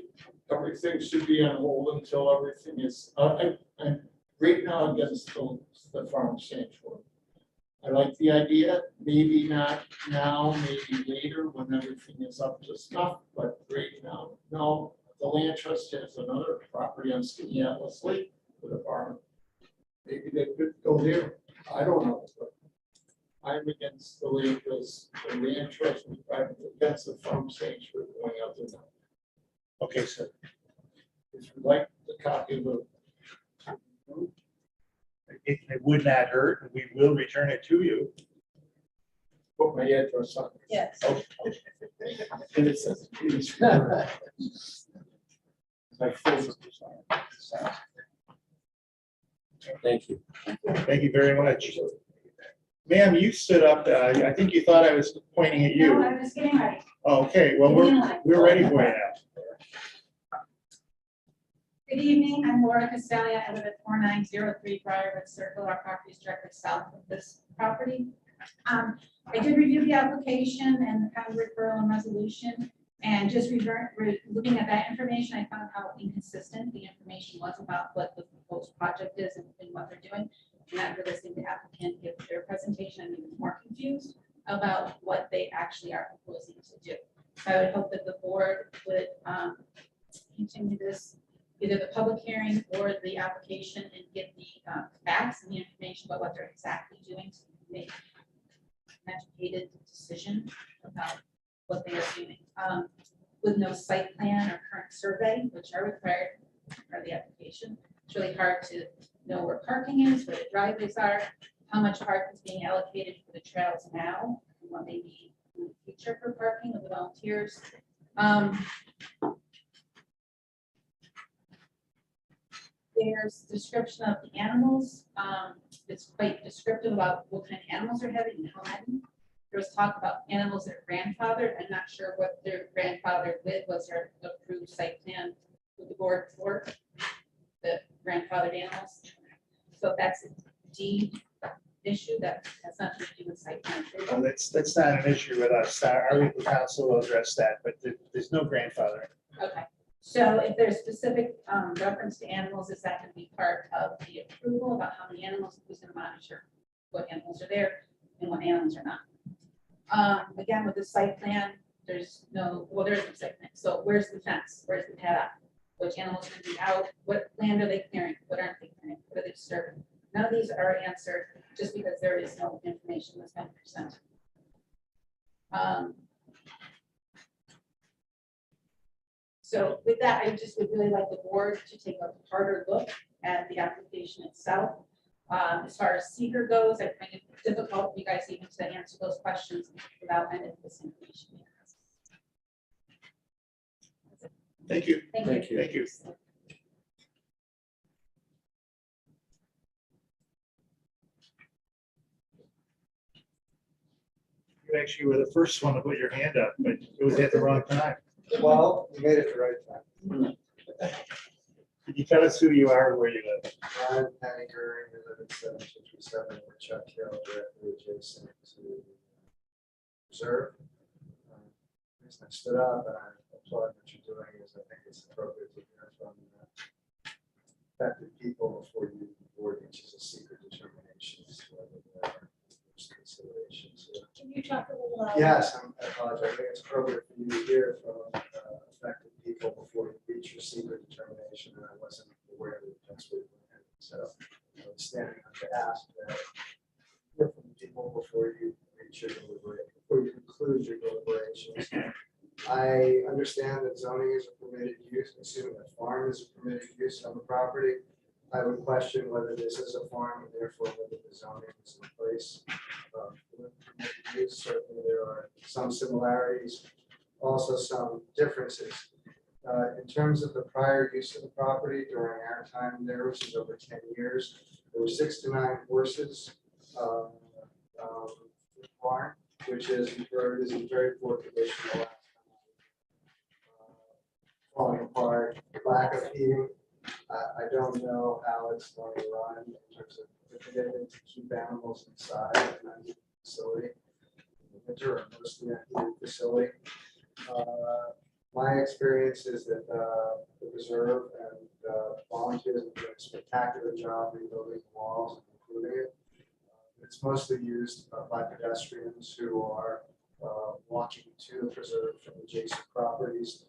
everything should be on hold until everything is, I'm right now against the farm sanctuary. I like the idea, maybe not now, maybe later when everything is up to snuff, but right now, no, the land trust has another property on Skinny Atlas Lake with a farm. Maybe they could go there. I don't know. But I'm against the land trust, I'm against the farm sanctuary going out there now. Okay, sir. If you'd like the copy of the. It would not hurt. We will return it to you. Put my address on it. Yes. Oh, And it says, please. My phone number's on it. Thank you. thank you very much. Ma'am, you stood up. I think you thought I was pointing at No, you. I was getting ready. Okay, well, Getting in line. we're ready for you now. Good evening, I'm Laura Castalia. I live at 4903 Briarwood Circle. Our property is directly south of this property. I did review the application and the county referral and resolution, and just looking at that information, I found how inconsistent the information was about what the proposed project is and what they're doing. And after listening to the applicant give their presentation, I'm even more confused about what they actually are proposing to do. I would hope that the board would continue this, either the public hearing or the application, and get the facts and the information about what they're exactly doing to make an educated decision about what they are doing. With no site plan or current survey, which are required for the application, it's really hard to know where parking is, where the driveways are, how much parking is being allocated for the trails now, and what they need in the future for parking with the volunteers. There's description of the animals. It's quite descriptive about what kind of animals are having and how many. There was talk about animals that are grandfathered. I'm not sure what they're grandfathered with. Was there an approved site plan with the board for the grandfathered animals? So if that's a deed issue, that has nothing to do with site plan approval. Well, that's not an issue with us. Our legal counsel will address that, but there's no grandfathering. Okay, so if there's specific reference to animals, is that going to be part of the approval about how many animals, who's going to monitor what animals are there and what animals are not? Again, with the site plan, there's no, well, there's no site plan. So where's the fence? Where's the paddock? Which animals are going to be out? What land are they clearing? What aren't they clearing? What are they disturbing? None of these are answered just because there is no information that's been presented. So with that, I just would really like the board to take a harder look at the application itself. As far as seeker goes, I find it difficult for you guys even to answer those questions without any of this information. Thank you. Thank you. Thank you. You actually were the first one to put your hand up, but it was at the wrong time. Well, you made it the right time. Could you tell us who you are and where you live? I'm Patty Goering, we live at 7237 with Chuck Hill, directly adjacent to Reserve. The reason I stood up and I applaud what you're doing is I think it's appropriate to hear from affected people before you board reaches a secret determination as to whether there are considerations. Can you talk a little louder? Yes, I apologize. I think it's appropriate for you to hear from affected people before you reach your secret determination, and I wasn't aware that that's what you had. So I was standing up to ask that hear from people before you reach your deliberation, before you conclude your deliberations. I understand that zoning is a permitted use, assuming that farm is a permitted use on the property. I would question whether this is a farm and therefore whether the zoning is in place. Certainly there are some similarities, also some differences. In terms of the prior use of the property during our time there, which is over 10 years, there were 6 to 9 horses in the barn, which is in very poor condition. The last time. Falling apart, lack of heating. I don't know how it's going to run in terms of the commitment to keep animals inside the facility. In the winter, or mostly a heated facility. My experience is that the reserve and volunteers have done a spectacular job rebuilding the walls and improving it. It's mostly used by pedestrians who are walking to the preserve from adjacent properties.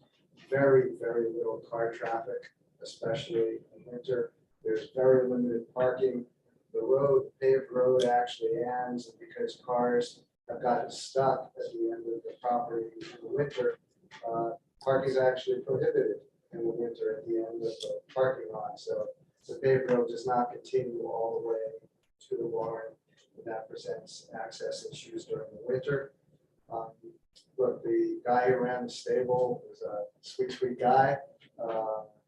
very, very little car traffic, especially in winter. There's very limited parking. The road, paved road actually ends because cars have gotten stuck at the end of the property in the winter. Parking is actually prohibited in the winter at the end of the parking lot. So the paved road does not continue all the way to the barn, and that presents access issues during the winter. Look, the guy who ran the stable was a sweet, sweet guy.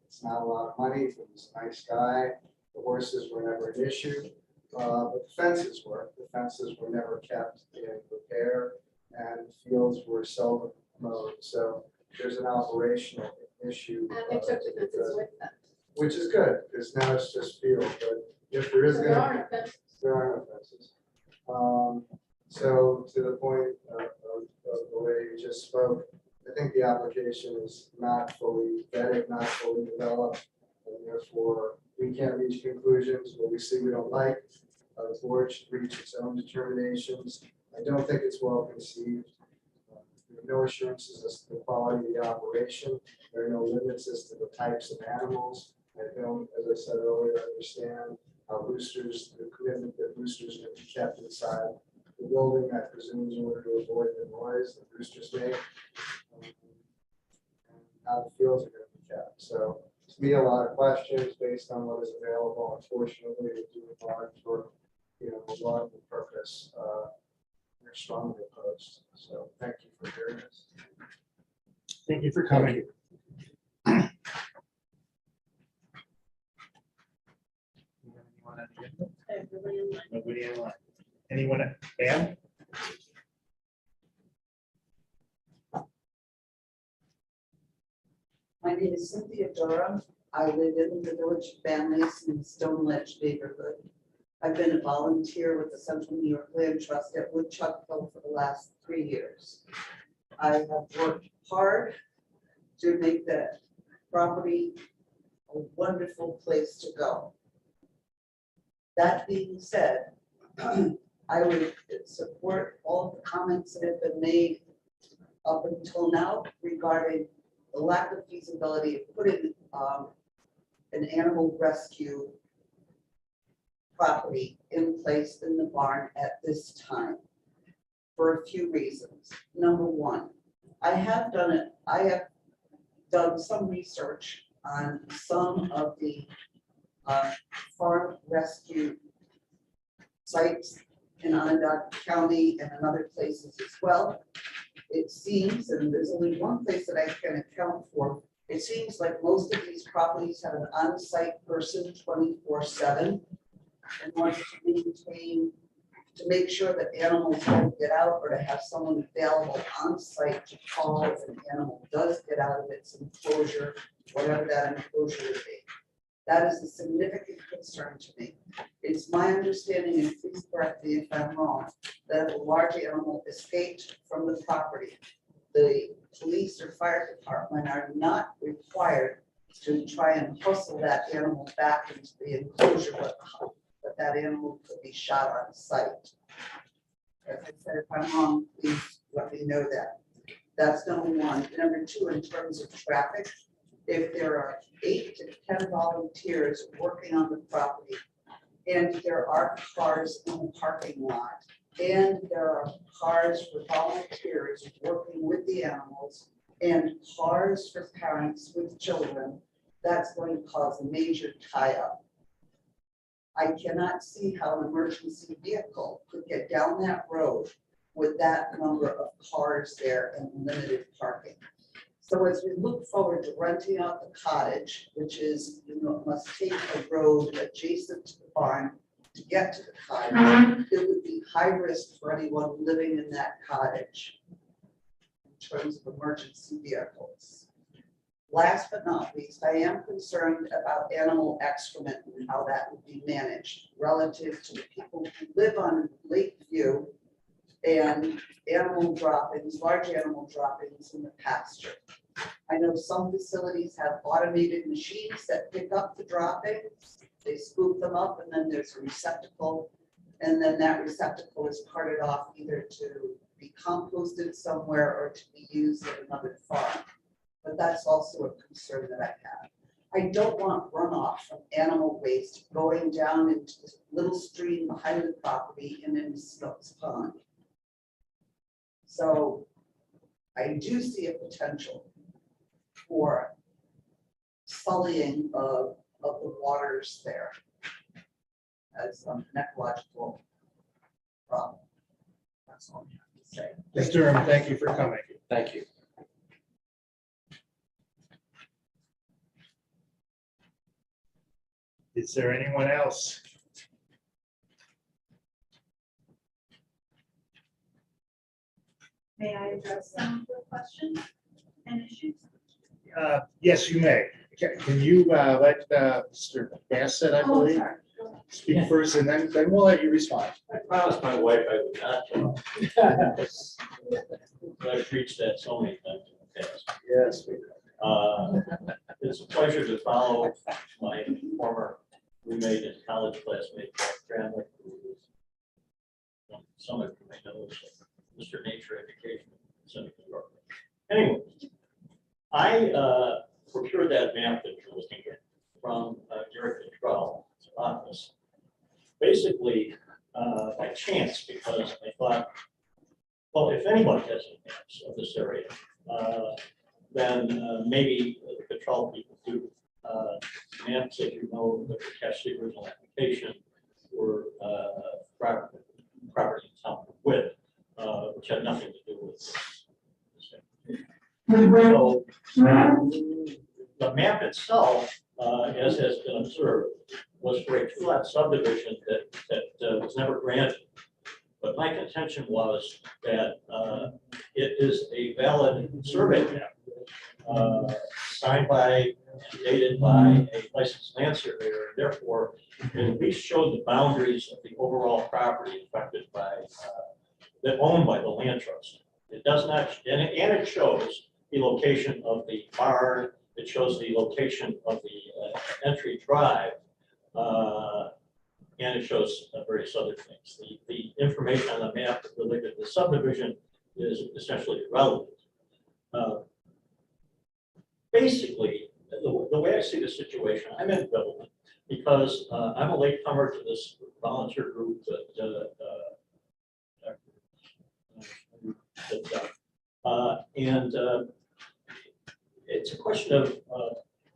It's not a lot of money, but he's a nice guy. The horses were never an issue, but the fences were. The fences were never kept in repair, and fields were seldom mowed. So there's an operational issue. And they took the fences with them. Which is good, because now it's just field, but if there is So gonna there be. are no fences. There are no fences. So to the point of the way you just spoke, I think the application is not fully vetted, not fully developed, and therefore we can't reach conclusions where we see we don't like. The board should reach its own determinations. I don't think it's well conceived. There are no assurances as to the quality of the operation. There are no limits as to the types of animals. I don't, as I said earlier, understand how roosters, the commitment that roosters are be kept inside the building, I presume in order to avoid the noise that roosters make. And how the fields are going to be kept. So to me, a lot of questions based on what is available. Unfortunately, they do regard for, a lot of the purpose. They're strongly opposed. So thank you for hearing us. Thank you for coming. Everybody in line. Nobody in line. Anyone, Pam? My name is Cynthia Durham. I live in the village of Manlius in the Stone Ledge neighborhood. I've been a volunteer with the Central New York Land Trust at Woodchuckville for the last 3 years. I have worked hard to make that property a wonderful place to go. That being said, I would support all of the comments that have been made up until now regarding the lack of feasibility of putting an animal rescue property in place in the barn at this time for a few reasons. Number one, I have done some research on some of the farm rescue sites in Onondaga County and in other places as well. It seems, and there's only one place that I can account for, it seems like most of these properties have an on-site person 24/7 in order to maintain, to make sure that animals don't get out, or to have someone available on site to call if an animal does get out of its enclosure, whatever that enclosure would be. That is a significant concern to me. It's my understanding, and please correct me if I'm wrong, that if a large animal escaped from the property, the police or fire department are not required to try and hustle that animal back into the enclosure, but that animal could be shot on site. As I said, if I'm wrong, please let me know that. That's number one. Number two, in terms of traffic, if there are 8 to 10 volunteers working on the property, and there are cars in the parking lot, and there are cars for volunteers working with the animals, and cars for parents with children, that's going to cause a major tie-up. I cannot see how an emergency vehicle could get down that road with that number of cars there and limited parking. So as we look forward to renting out the cottage, which is, must take a road adjacent to the barn to get to the cottage, it would be high risk for anyone living in that cottage in terms of emergency vehicles. Last but not least, I am concerned about animal excrement and how that would be managed relative to the people who live on Lakeview and animal droppings, large animal droppings in the pasture. I know some facilities have automated machines that pick up the droppings. They scoop them up, and then there's a receptacle, and then that receptacle is carted off either to be composted somewhere or to be used at another farm. but that's also a concern that I have. I don't want runoff from animal waste going down into this little stream behind the property and into Snooks Pond. So I do see a potential for sullying of the waters there as an ecological problem. That's all I have to say. Ms. Durham, thank you for coming. Thank you. Is there anyone else? May I address some of the questions and issues? Yes, you may. Can you let Mr. Bassett, I Oh, believe, sorry. speak first, and then we'll let you respond. I promised my wife I would not talk. But I've preached that so many times in the past. Yes. It's a pleasure to follow my former roommate and college classmate, Cranley, who is some of you may know, Mr. Nature Education in Central New York. Anyway, I procured that map that you're looking at from Derek Control's office, basically by chance, because I thought, well, if anybody has any maps of this area, then maybe the control people do. Maps, as you know, that were attached to the original application were property in town with, which had nothing to do with this. So the map itself, as has been observed, was for a two-lot subdivision that was never granted. But my contention was that it is a valid survey map, signed by and dated by a licensed land surveyor, and therefore it at least showed the boundaries of the overall property affected by, that owned by the land trust. It does not, and it shows the location of the barn, it shows the location of the entry drive, and it shows various other things. The information on the map related to the subdivision is essentially irrelevant. Basically, the way I see the situation, I'm ambivalent because I'm a latecomer to this volunteer group and it's a question of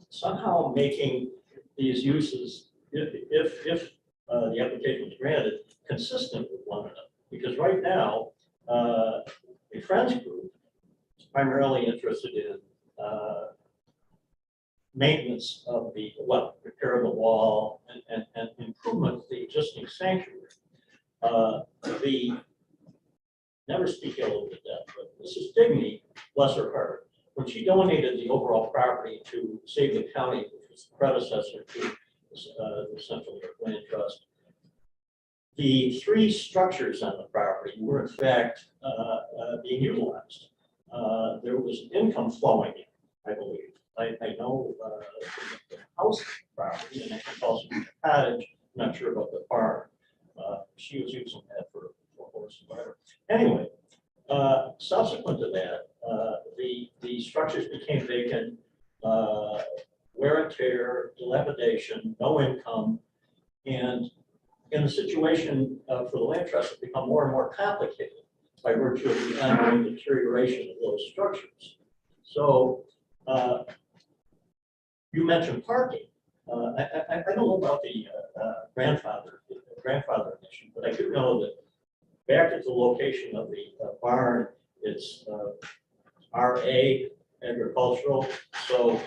somehow making these uses, if the application is granted, consistent with one another. Because right now, a friends group is primarily interested in maintenance of the, well, repair of the wall and improvement of the existing sanctuary. Never speak ill of the dead, but Mrs. Digney, bless her heart, when she donated the overall property to Save the County, which was the predecessor to the Central New York Land Trust, the three structures on the property were in fact being utilized. There was income flowing in, I believe. I know the house property, and I think also the cottage, I'm not sure about the barn. She was using that for horse and whatever. Anyway, subsequent to that, the structures became vacant, wear and tear, dilapidation, no income, and in the situation for the land trust, it become more and more complicated by virtue of the ongoing deterioration of those structures. So you mentioned parking. I don't know about the grandfather issue, but I do know that back at the location of the barn, it's RA agricultural. So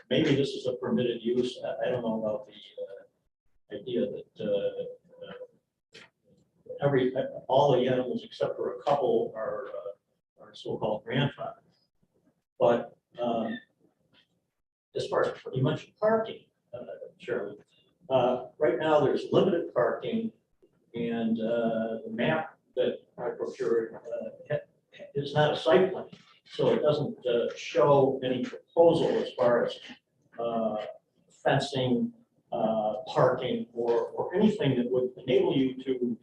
maybe this is a permitted use. I don't know about the idea that all the animals except for a couple are so-called grandfathered. But as far as you mentioned parking, Chairman, right now there's limited parking, and the map that I procured is not a site plan, so it doesn't show any proposal as far as fencing, parking, or anything that would enable you to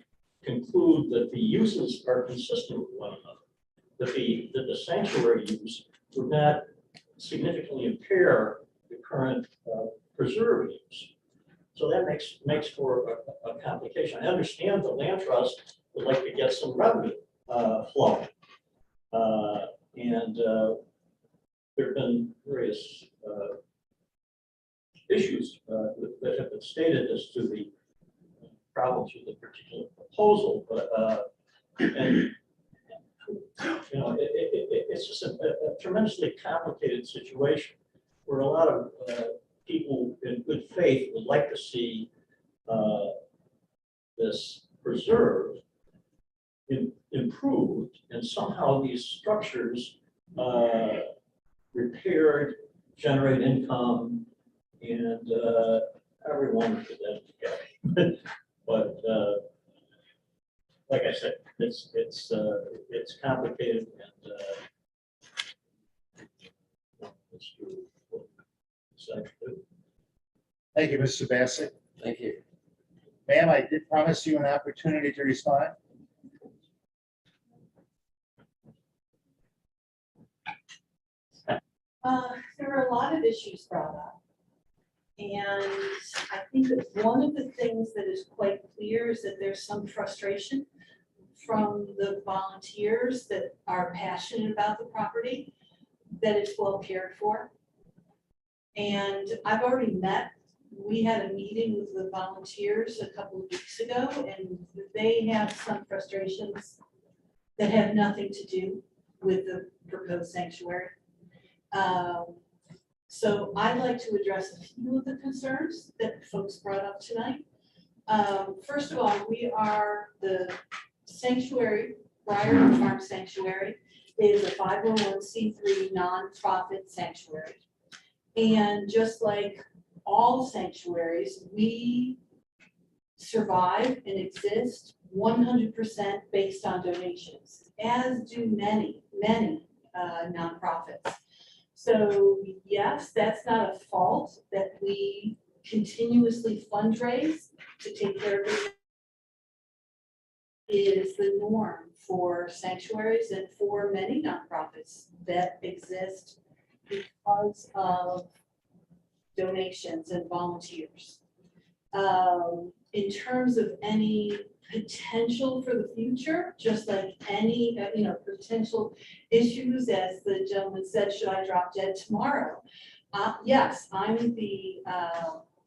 conclude that the uses are consistent with one another, that the sanctuary use would not significantly impair the current preserve use. So that makes for a complication. I understand the land trust would like to get some revenue flow. And there have been various issues that have been stated as to the problems with the particular proposal, but and you know, it's just a tremendously complicated situation where a lot of people in good faith would like to see this preserved, improved, and somehow these structures repaired, generate income, and everyone could then get. But like I said, it's complicated and let's do what it's like to do. Thank you, Mr. Bassett. Thank you. Ma'am, I did promise you an opportunity to respond. There were a lot of issues brought up. And I think that one of the things that is quite clear is that there's some frustration from the volunteers that are passionate about the property, that it's well cared for. And I've already met, we had a meeting with the volunteers a couple of weeks ago, and they have some frustrations that have nothing to do with the proposed sanctuary. So I'd like to address a few of the concerns that folks brought up tonight. First of all, we are the sanctuary, Briarwood Farm Sanctuary is a 501c3 nonprofit sanctuary. And just like all sanctuaries, we survive and exist 100% based on donations, as do many nonprofits. So yes, that's not a fault that we continuously fundraise to take care of it. It is the norm for sanctuaries and for many nonprofits that exist because of donations and volunteers. In terms of any potential for the future, just like any potential issues, as the gentleman said, should I drop dead tomorrow? Yes, I'm the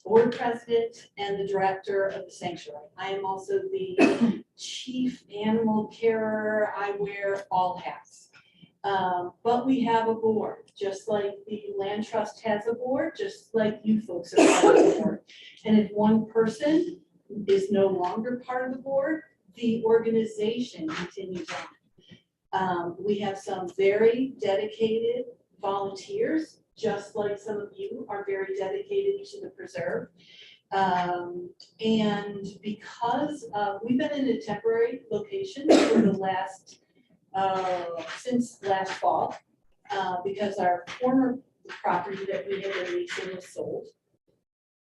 board president and the director of the sanctuary. I am also the chief animal carer. I wear all hats. But we have a board, just like the land trust has a board, just like you folks are part of the board. And if one person is no longer part of the board, the organization continues on. We have some very dedicated volunteers, just like some of you are very dedicated to the preserve. And because we've been in a temporary location for the last, since last fall, because our former property that we had been leasing was sold.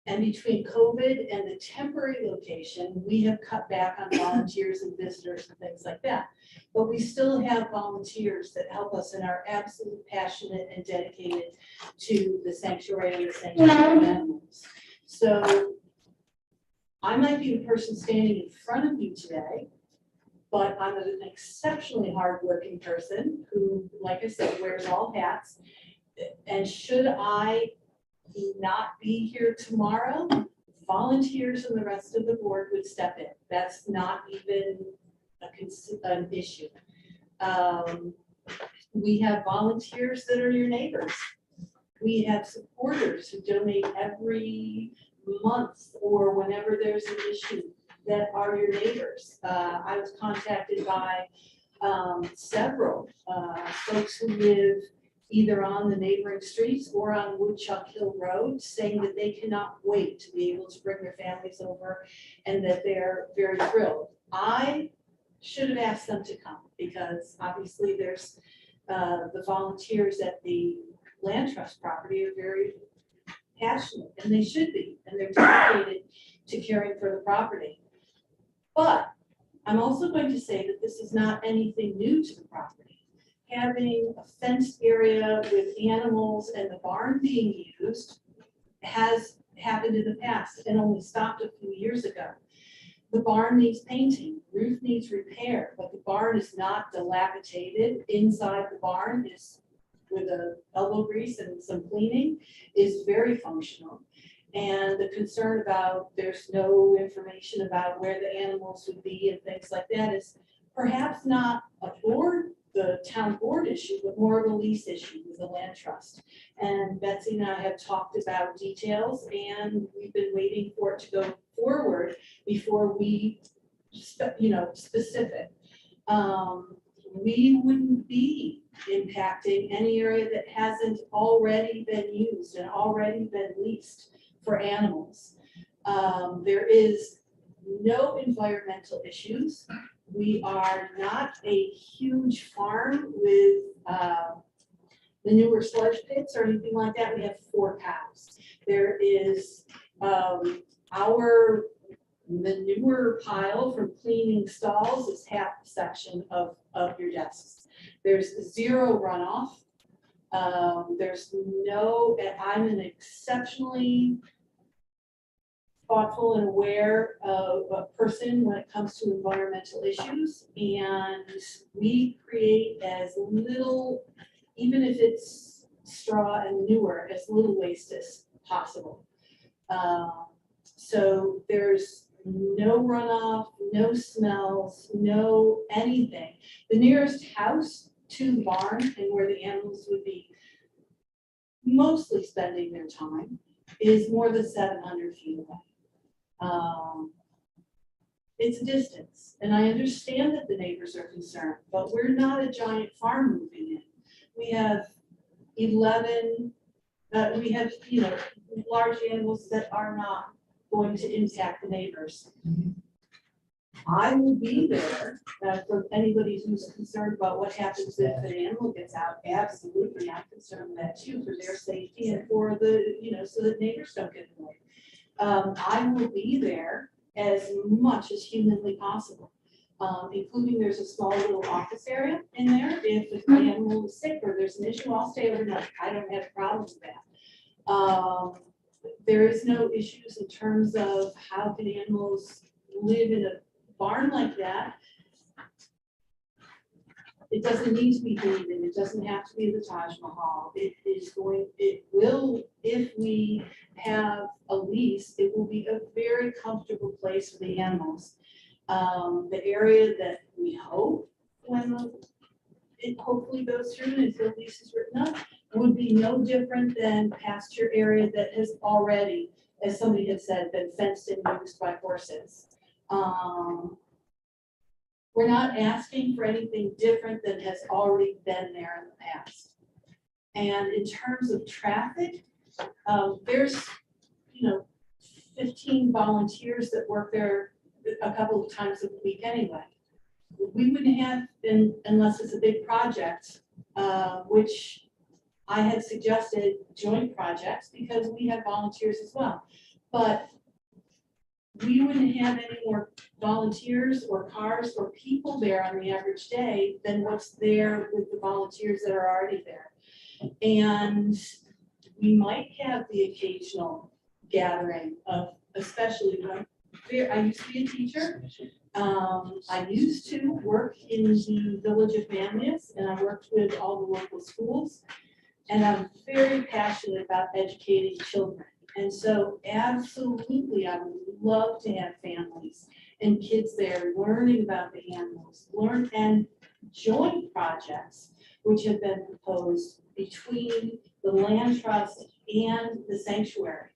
And between COVID and the temporary location, we have cut back on volunteers and visitors and things like that. But we still have volunteers that help us and are absolutely passionate and dedicated to the sanctuary and the sanctuary animals. So I might be the person standing in front of you today, but I'm an exceptionally hardworking person who, like I said, wears all hats. And should I not be here tomorrow, volunteers and the rest of the board would step in. That's not even an issue. We have volunteers that are your neighbors. We have supporters who donate every month or whenever there's an issue that are your neighbors. I was contacted by several folks who live either on the neighboring streets or on Woodchuck Hill Road, saying that they cannot wait to be able to bring their families over and that they're very thrilled. I should have asked them to come because obviously there's the volunteers at the land trust property are very passionate, and they should be, and they're dedicated to caring for the property. But I'm also going to say that this is not anything new to the property. having a fenced area with animals and the barn being used has happened in the past and only stopped a few years ago. The barn needs painting, roof needs repair, but the barn is not dilapidated. Inside the barn is, with a elbow grease and some cleaning, is very functional. And the concern about there's no information about where the animals would be and things like that is perhaps not the town board issue, but more of a lease issue with the land trust. And Betsy and I have talked about details, and we've been waiting for it to go forward before we, specific. We wouldn't be impacting any area that hasn't already been used and already been leased for animals. There is no environmental issues. We are not a huge farm with manure sludge pits or anything like that. We have 4 cows. There is our manure pile from cleaning stalls is half the section of your desks. There's 0 runoff. There's no, I'm an exceptionally thoughtful and aware of a person when it comes to environmental issues, and we create as little, even if it's straw and manure, as little waste as possible. So there's no runoff, no smells, no anything. The nearest house to the barn and where the animals would be mostly spending their time is more than 700 feet away. It's a distance, and I understand that the neighbors are concerned, but we're not a giant farm moving in. We have 11, we have, large animals that are not going to impact the neighbors. I will be there for anybody who's concerned about what happens if an animal gets out. Absolutely, I'm concerned with that too, for their safety and for the, so that neighbors don't get annoyed. I will be there as much as humanly possible, including there's a small little office area in there. If the animal is sick or there's an issue, I'll stay overnight. I don't have a problem with that. There is no issues in terms of how can animals live in a barn like that. It doesn't need to be breathing. It doesn't have to be the Taj Mahal. It will, if we have a lease, it will be a very comfortable place for the animals. The area that we hope when it hopefully goes through and if the lease is written up would be no different than pasture area that has already, as somebody had said, been fenced and used by horses. We're not asking for anything different than has already been there in the past. And in terms of traffic, there's, 15 volunteers that work there a couple of times a week anyway. We wouldn't have been, unless it's a big project, which I had suggested joint projects because we have volunteers as well. But we wouldn't have any more volunteers or cars or people there on the average day than what's there with the volunteers that are already there. And we might have the occasional gathering of, especially when I used to be a teacher. I used to work in the village of Manlius, and I worked with all the local schools. And I'm very passionate about educating children. And so absolutely, I would love to have families and kids there learning about the animals, and joint projects, which have been proposed between the land trust and the sanctuary.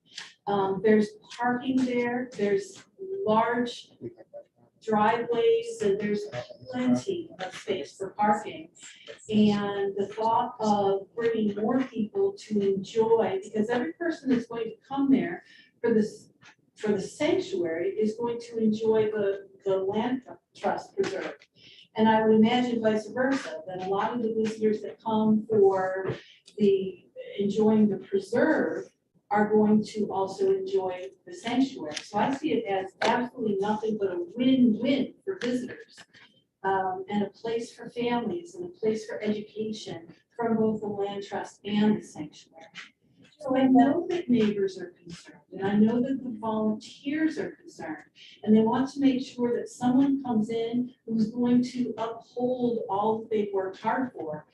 There's parking there, there's large driveways, and there's plenty of space for parking. And the thought of bringing more people to enjoy, because every person that's going to come there for the sanctuary is going to enjoy the land trust preserve. And I would imagine vice versa, that a lot of the visitors that come for enjoying the preserve are going to also enjoy the sanctuary. So I see it as absolutely nothing but a win-win for visitors. and a place for families and a place for education from both the land trust and the sanctuary. So I know that neighbors are concerned, and I know that the volunteers are concerned, and they want to make sure that someone comes in who's going to uphold all that they've worked hard for.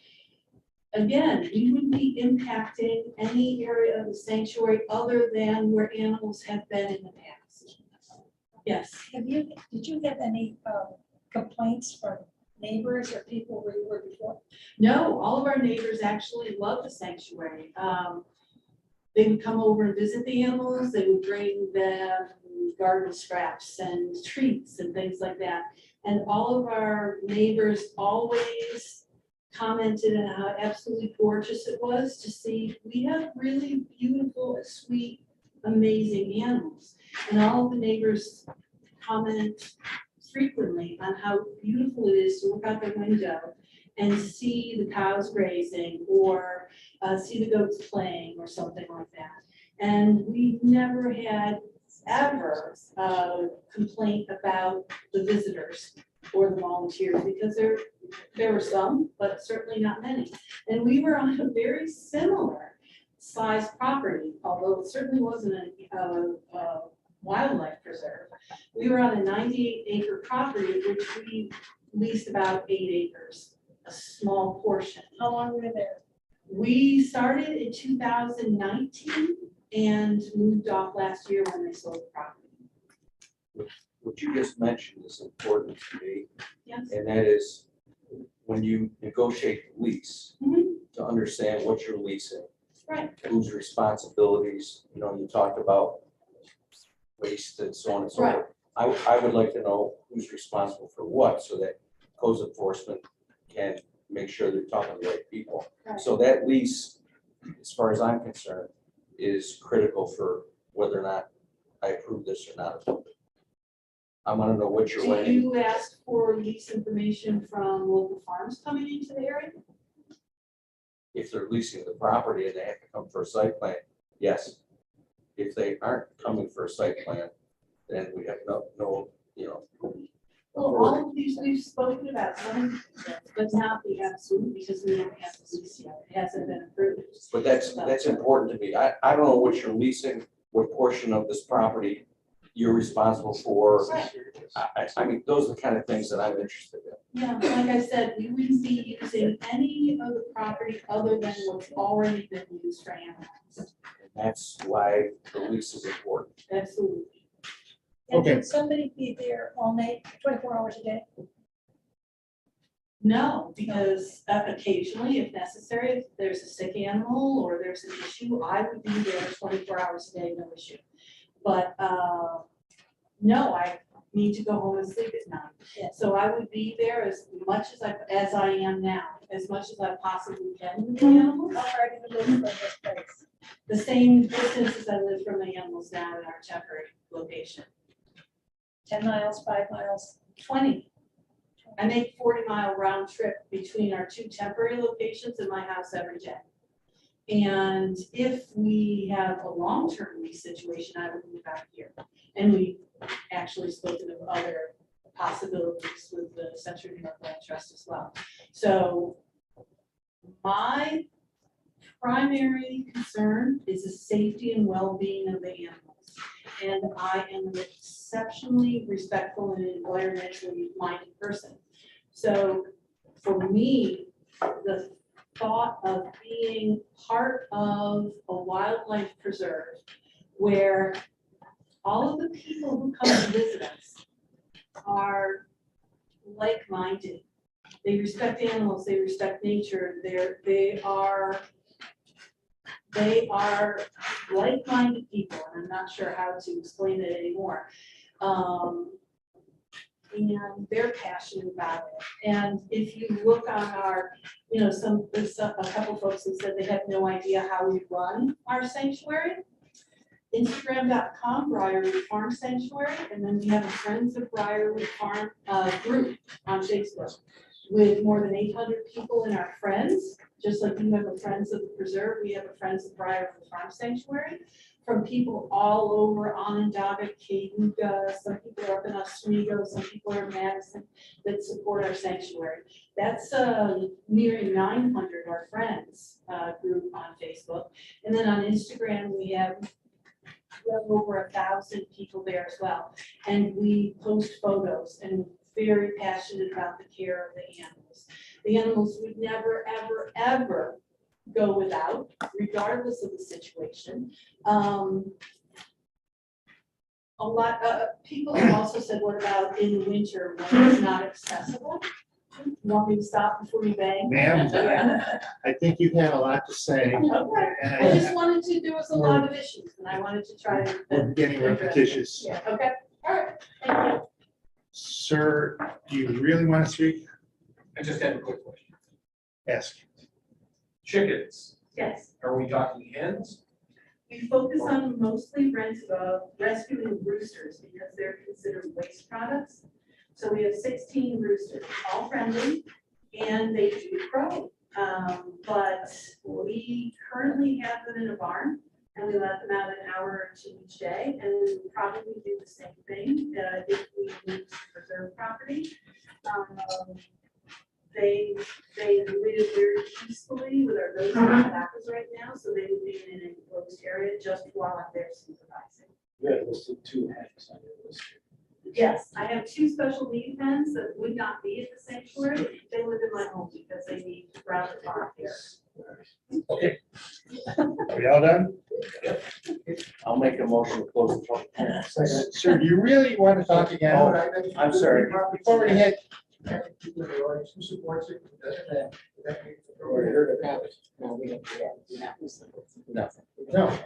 Again, we wouldn't be impacting any area of the sanctuary other than where animals have been in the past. Yes. Did you get any complaints from neighbors or people where you were before? No, all of our neighbors actually love the sanctuary. They would come over and visit the animals. They would bring them garden scraps and treats and things like that. And all of our neighbors always commented on how absolutely gorgeous it was to see. We have really beautiful, sweet, amazing animals. And all of the neighbors comment frequently on how beautiful it is to look out the window and see the cows grazing or see the goats playing or something like that. And we never had ever a complaint about the visitors or the volunteers, because there were some, but certainly not many. And we were on a very similar size property, although it certainly wasn't a wildlife preserve. We were on a 98-acre property, which we leased about 8 acres, a small portion. How long were you there? We started in 2019 and moved off last year when they sold the property. What you just mentioned is important to me, Yes. and that is when you negotiate the lease, Mhm. to understand what you're leasing, Right. whose responsibilities, you talked about waste and so on and so Right. forth. I would like to know who's responsible for what, so that codes enforcement can make sure they're talking to the right people. Right. So that lease, as far as I'm concerned, is critical for whether or not I approve this or not approve it. I want to know what you're Do weighing. you ask for lease information from local farms coming into the area? If they're leasing the property and they have to come for a site plan, yes. If they aren't coming for a site plan, then we have no, Well, all of these we've spoken about, some but not the absolute, because we don't have the lease yet. It hasn't been approved. but that's important to me. I don't know what you're leasing, what portion of this property you're responsible for. Right. I mean, those are the kind of things that I'm interested in. Yeah, like I said, we wouldn't be using any of the property other than what's already been used for animals. And that's why the lease is important. Absolutely. And Okay. can somebody be there all night, 24 hours a day? No, because occasionally, if necessary, if there's a sick animal or there's an issue, I would be there 24 hours a day, no issue. But no, I need to go home and sleep at night. Yeah. So I would be there as much as I am now, as much as I possibly can with the animals. How far do you live from this place? The same distance as I live from the animals now in our temporary location. 10 miles, 5 miles? 20. I make 40-mile round trip between our 2 temporary locations and my house every day. And if we have a long-term lease situation, I would move out here. And we actually spoken of other possibilities with the Central New York Land Trust as well. So my primary concern is the safety and well-being of the animals. And I am an exceptionally respectful and environmentally minded person. So for me, the thought of being part of a wildlife preserve where all of the people who come to visit us are like-minded. They respect animals, they respect nature, they are like-minded people, and I'm not sure how to explain it anymore. And they're passionate about it. And if you look on our, there's a couple folks that said they have no idea how we run our sanctuary. Instagram.com, Briarwood Farm Sanctuary, and then we have a Friends of Briarwood Farm group on Facebook with more than 800 people in our friends. Just like you have a Friends of the Preserve, we have a Friends of Briarwood Farm Sanctuary. from people all over Onondaga, Cayuga, some people are up in Oswego, some people are in Madison that support our sanctuary. That's nearing 900 our friends group on Facebook. And then on Instagram, we have well over 1,000 people there as well. And we post photos and very passionate about the care of the animals. The animals would never, ever, ever go without, regardless of the situation. A lot of people have also said, what about in winter when it's not accessible? Want me to stop before you bang? Ma'am, I think you've had a lot to say. Okay, and I just wanted to, there was a lot of issues and I wanted to try to. We're getting repetitious. Yeah, okay, all right, thank you. Sir, do you really want to speak? I just have a quick question. Ask. Chickens, Yes, are we talking hens? we focus on mostly rescuing roosters because they're considered waste products. So we have 16 roosters, all friendly, and they do crow. But we currently have them in a barn, and we let them out an hour or two each day, and we will probably do the same thing if we move to preserve property. They live very peacefully with our goats and alpacas right now, so they would be in an enclosed area just while I'm there supervising. You had listed 2 hens on your list. Yes, I have 2 special needs hens that would not be at the sanctuary. They live in my home because they need to browse the farm here. Okay. Are we all done? I'll make a motion to close the public hearing. Sir, do you really want to talk again? Oh, I'm sorry. We've already had, People in the audience, who supports it, who doesn't, would that be Already appropriate? heard it. No, we don't do that. No. no.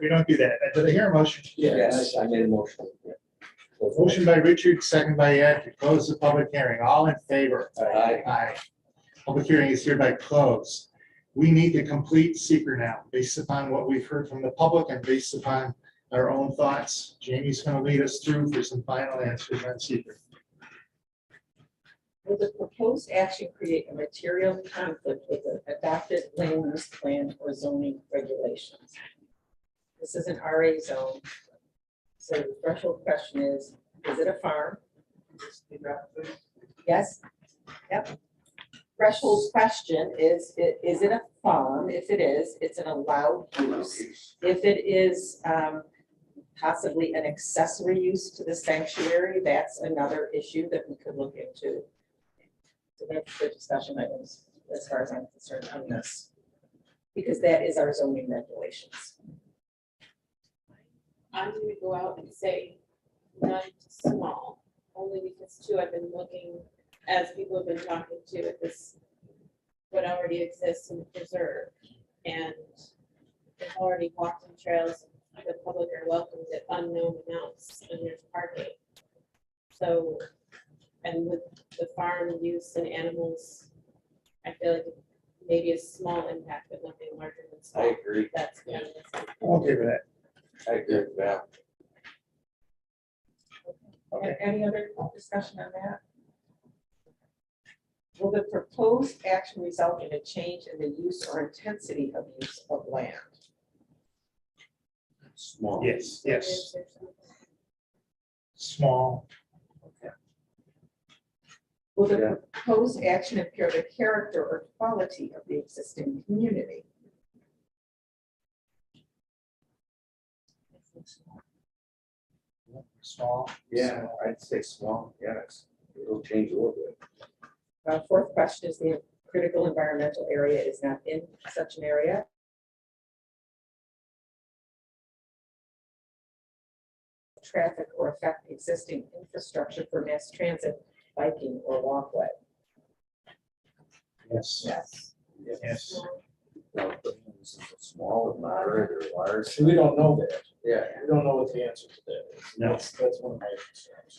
We don't do that. Did I hear a motion? Yes, I made a motion. Motion by Richard, second by Ed, to close the public hearing. All in favor? Aye. Aye. Public hearing is hereby closed. We need to complete seeker now, based upon what we've heard from the public and based upon our own thoughts. Jamie's going to lead us through for some final answers on seeker. Will the proposed action create a material conflict with the adopted land use plan or zoning regulations? This is an RA zone. So the threshold question is it a farm? Yes? Yep. Threshold question is it a farm? If it is, it's an allowed use. If it is possibly an accessory use to the sanctuary, that's another issue that we could look into. So that's the discussion items as far as I'm concerned on this, because that is our zoning regulations. I'm gonna go out and say none to small, only because 2 I've been looking, as people have been talking to at this, what already exists in the preserve. And they've already walked on trails, the public are welcomed at unknown amounts, and there's parking. So, and with the farm use and animals, I feel like maybe a small impact, but nothing larger than small. I agree. That's kind of. I'm okay with that. I agree with that. Okay. Any other discussion on that? Will the proposed action result in a change in the use or intensity of use of land? Small. Yes, yes. Small. Will the proposed action impair the character or quality of the existing community? Small. Yeah, I'd say small, yes. It'll change a little bit. Fourth question is the critical environmental area is not in such an area. Traffic or affect the existing infrastructure for mass transit, biking, or walkway. Yes. Yes. Yes. Small, moderate, or large. So we don't know that. Yeah. We don't know what the answer to that is. No. That's one of my concerns.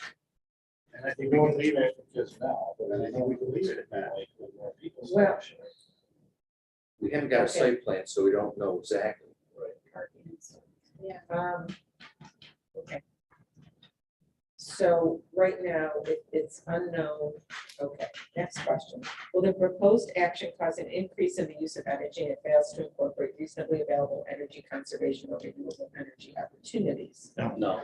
And I think we can leave it just now, but I think we can leave it at that. Like, with more people. Well- We haven't got a Okay. site plan, so we don't know exactly. Yeah. Okay. So right now, it's unknown. Okay, next question. Will the proposed action cause an increase in the use of energy and it fails to incorporate reasonably available energy conservation or renewable energy opportunities? No.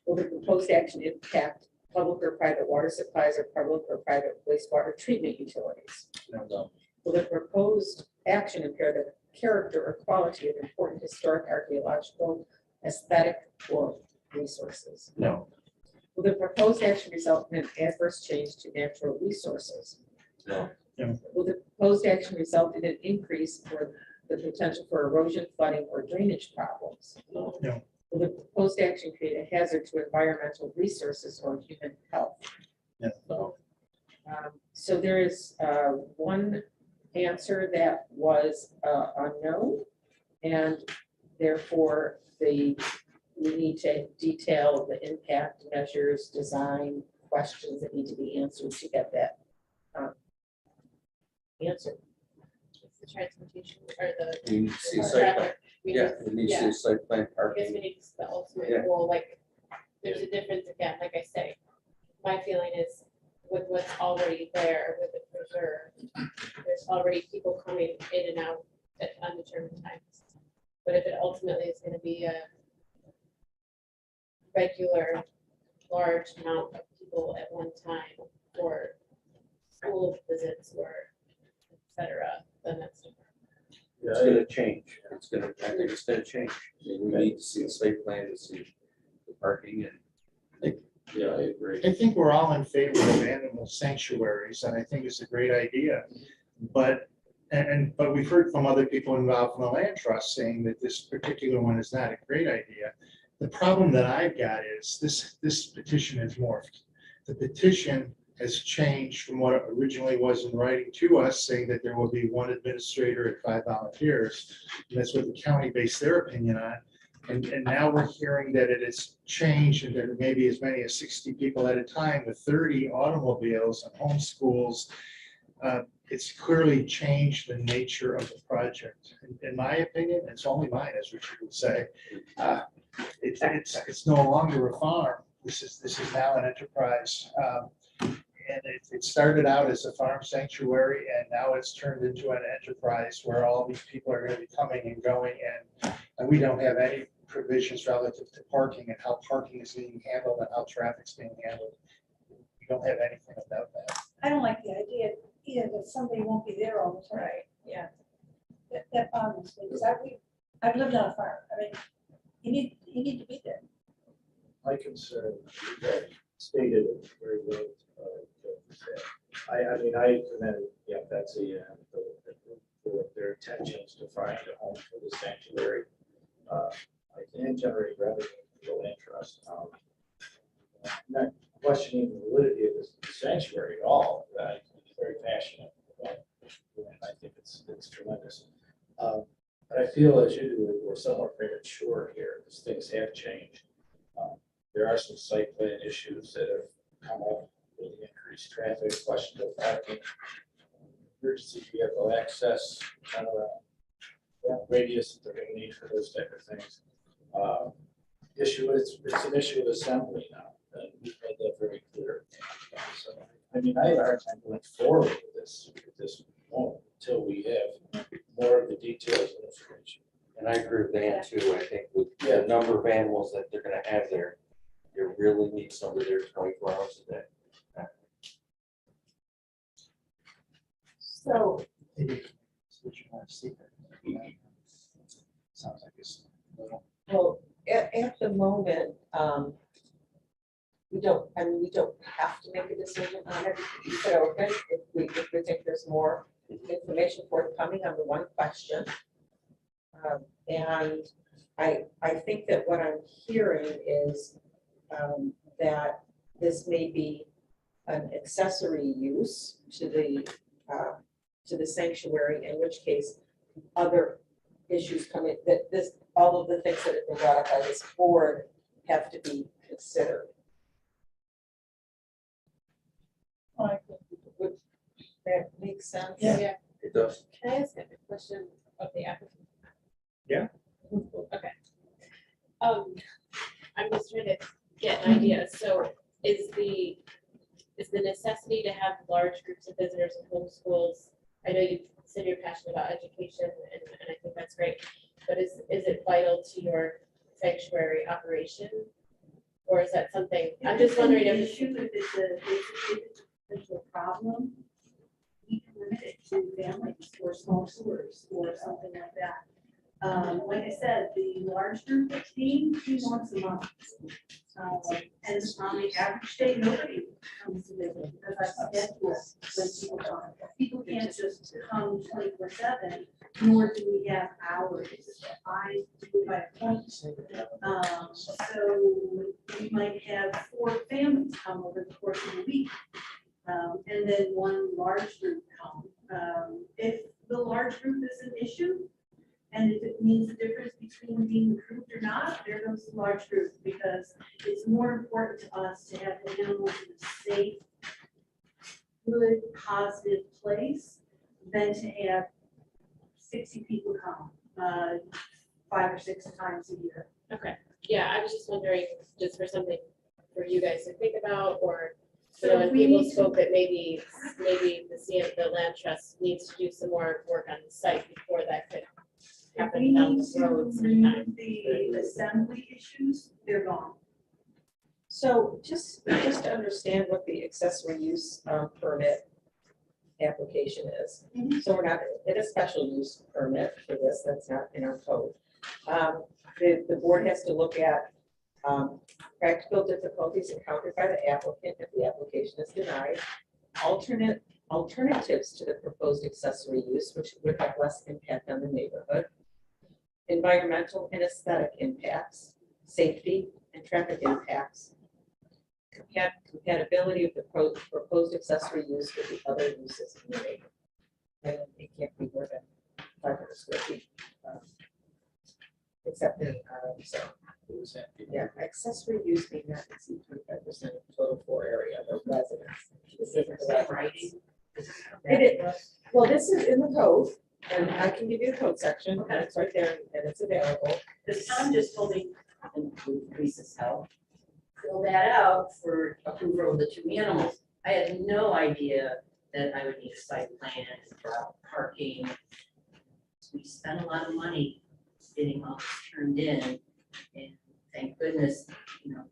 Will the proposed action impact public or private water supplies or public or private wastewater treatment utilities? No. Will the proposed action impair the character or quality of important historic, archaeological, aesthetic, or resources? No. Will the proposed action result in an adverse change to natural resources? No. No. Will the proposed action result in an increase for the potential for erosion, flooding, or drainage problems? No. No. Will the proposed action create a hazard to environmental resources or human health? No. So there is one answer that was unknown, and therefore we need to detail the impact measures, design questions that need to be answered to get that answer. It's the transportation or the. You need to see the site plan. traffic. We Yeah, need- it needs to yeah. see site plan I guess parking. we need the ultimate Yeah. goal, like, there's a difference again, like I say. My feeling is with what's already there with the preserve, there's already people coming in and out at undetermined times. But if it ultimately is gonna be a regular, large amount of people at one time for school visits or et cetera, then that's different. It's gonna change. It's gonna, I think it's gonna change. I mean, we need to see the site plan to see the parking and. Yeah, I agree. I think we're all in favor of animal sanctuaries, and I think it's a great idea. But, but we've heard from other people involved in the land trust saying that this particular one is not a great idea. The problem that I've got is this petition has morphed. The petition has changed from what it originally was in writing to us, saying that there will be one administrator and 5 volunteers. And that's what the county based their opinion on. And now we're hearing that it has changed and there may be as many as 60 people at a time with 30 automobiles and homeschools. It's clearly changed the nature of the project. In my opinion, it's only mine, as Richard would say. It's no longer a farm. This is now an enterprise. And it started out as a farm sanctuary and now it's turned into an enterprise where all these people are going to be coming and going and we don't have any provisions relative to parking and how parking is being handled and how traffic's being handled. We don't have anything about that. I don't like the idea either that somebody won't be there all the time. Right, yeah. That bothers me, because I've lived on a farm. I mean, you need to be there. My concern, that stated it very well. I mean, I commend, yeah, Betsy and the group for their intentions to find a home for the sanctuary. I can generate revenue for the land trust. I'm not questioning the validity of this sanctuary at all. I'm very passionate about it, and I think it's tremendous. But I feel as you do, we're somewhat premature here because things have changed. There are some site plan issues that have come up with the increased traffic, questionable parking, emergency vehicle access, radius that they're going to need for those type of things. It's an issue of assembly now, and we've made that very clear. So, I mean, I have a hard time going forward with this moment until we have more of the details and information. And I agree with Dan too. I think with the number of animals that they're gonna have there, you really need somebody there 24 hours a day. So Maybe switch on secret. Sounds like it's a little. well, at the moment, we don't have to make a decision on it. Keep it open if we think there's more information forthcoming on the one question. And I think that what I'm hearing is that this may be an accessory use to the sanctuary, in which case other issues come in, that all of the things that have been brought up by this board have to be considered. Would that make sense? Yeah. It does. Can I ask a question of the applicant? Yeah. Okay. I'm just trying to get an idea. So is large groups of visitors and homeschools? I know you said you're passionate about education, and I think that's great, but is it vital to your sanctuary operation? Or is that something, I'm just wondering if Issue, if it's a potential problem, we can limit it to families or small tours or something like that. Like I said, the large group that came, 2 once a month. And on the average day, nobody comes to visit because I schedule when people come. People can't just come 24/7, nor do we have hours. I do by appointment. So we might have 4 families come over the course of the week. And then 1 large group come. If the large group is an issue, and if it means the difference between being approved or not, there goes the large group, because it's more important to us to have the animals in a safe, good, positive place than to have 60 people come 5 or 6 times a year. okay, yeah, I was just wondering, just for something for you guys to think about, or, you know, So when we people need to, spoke that maybe the land trust needs to do some more work on the site before that could if happen we down need the to road sometime. remove the assembly issues, they're gone. So just to understand what the accessory use permit application is. So we're not in a special use permit for this, that's not in our code. The board has to look at practical difficulties encountered by the applicant if the application is denied, alternatives to the proposed accessory use, which would have less impact on the neighborhood, environmental and aesthetic impacts, safety and traffic impacts, compatibility of the proposed accessory use with the other uses in the neighborhood. And it can't be more than 500 square feet. Except in, so, yeah, accessory use may not exceed 25% of total floor area of residence. This isn't the right. It is, well, this is in the code, and I can give you the code section, and it's right there, and it's available. This Tom just told me, and Lisa's help, fill that out for approval of the 2 animals. I had no idea that I would need a site plan for parking. We spent a lot of money getting all this turned in, and thank goodness, you know,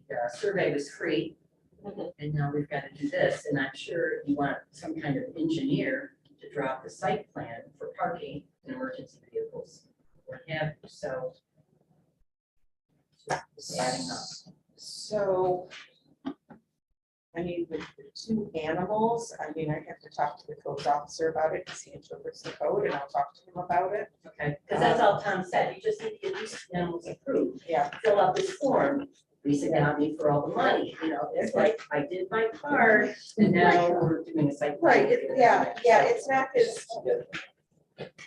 the survey was free. And now we've got to do this, and I'm sure you want some kind of engineer to draw up the site plan for parking and emergency vehicles. What have you, so. Just adding up. So, I mean, with the 2 animals, I mean, I have to talk to the codes officer about it, because he interprets the code, and I'll talk to him about it. Okay, because that's all Tom said, you just need to get these animals approved, Yeah, fill out this form. Lisa got me for all the money, you know, it's like, I did my part, and now we're doing a site. plan. right, it's not his,